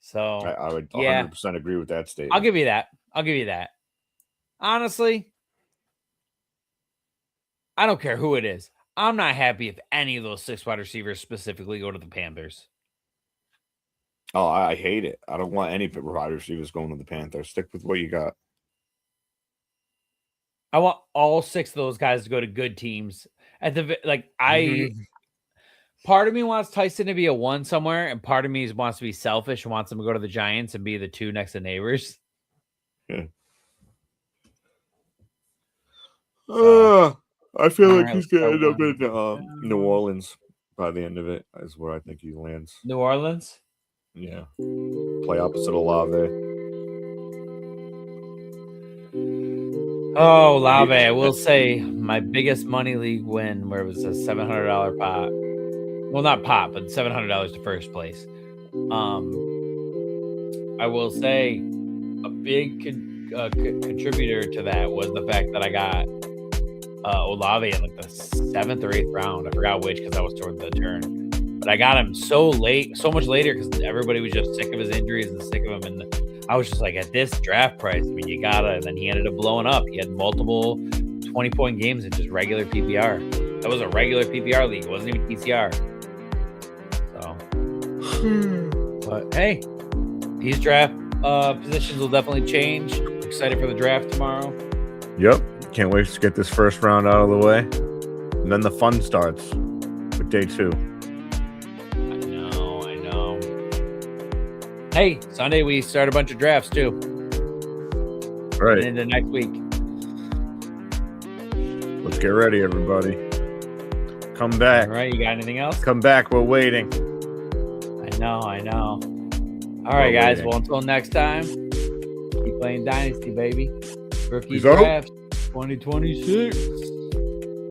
So I would 100% agree with that statement. I'll give you that. Honestly, I don't care who it is. I'm not happy if any of those 6 wide receivers specifically go to the Panthers. Oh, I hate it. I don't want any wide receivers going to the Panthers. Stick with what you got. I want all 6 of those guys to go to good teams. Part of me wants Tyson to be a 1 somewhere, and part of me wants to be selfish and wants him to go to the Giants and be the 2 next to Neighbors. Yeah. I feel like he's going to end up in New Orleans by the end of it, is where I think he lands. New Orleans? Yeah. Play opposite Olave. Oh, Olave. I will say my biggest money league win, where it was a $700 pot. Well, not pot, but $700 to first place. I will say a big contributor to that was the fact that I got Olave in like the 7th or 8th round. I forgot which because I was toward the turn. But I got him so much later because everybody was just sick of his injuries and sick of him. And I was just like, at this draft price, I mean, you gotta. And then he ended up blowing up. He had multiple 20-point games in just regular PPR. That was a regular PPR league. It wasn't even PCR. So, but hey, these draft positions will definitely change. I'm excited for the draft tomorrow. Yep. Can't wait to get this first round out of the way. And then the fun starts with day 2. I know. Hey, Sunday we start a bunch of drafts too. Right. And into next week. Let's get ready, everybody. Come back. All right, you got anything else? Come back. We're waiting. I know. All right, guys. Well, until next time, keep playing Dynasty, baby. Rookie draft 2026.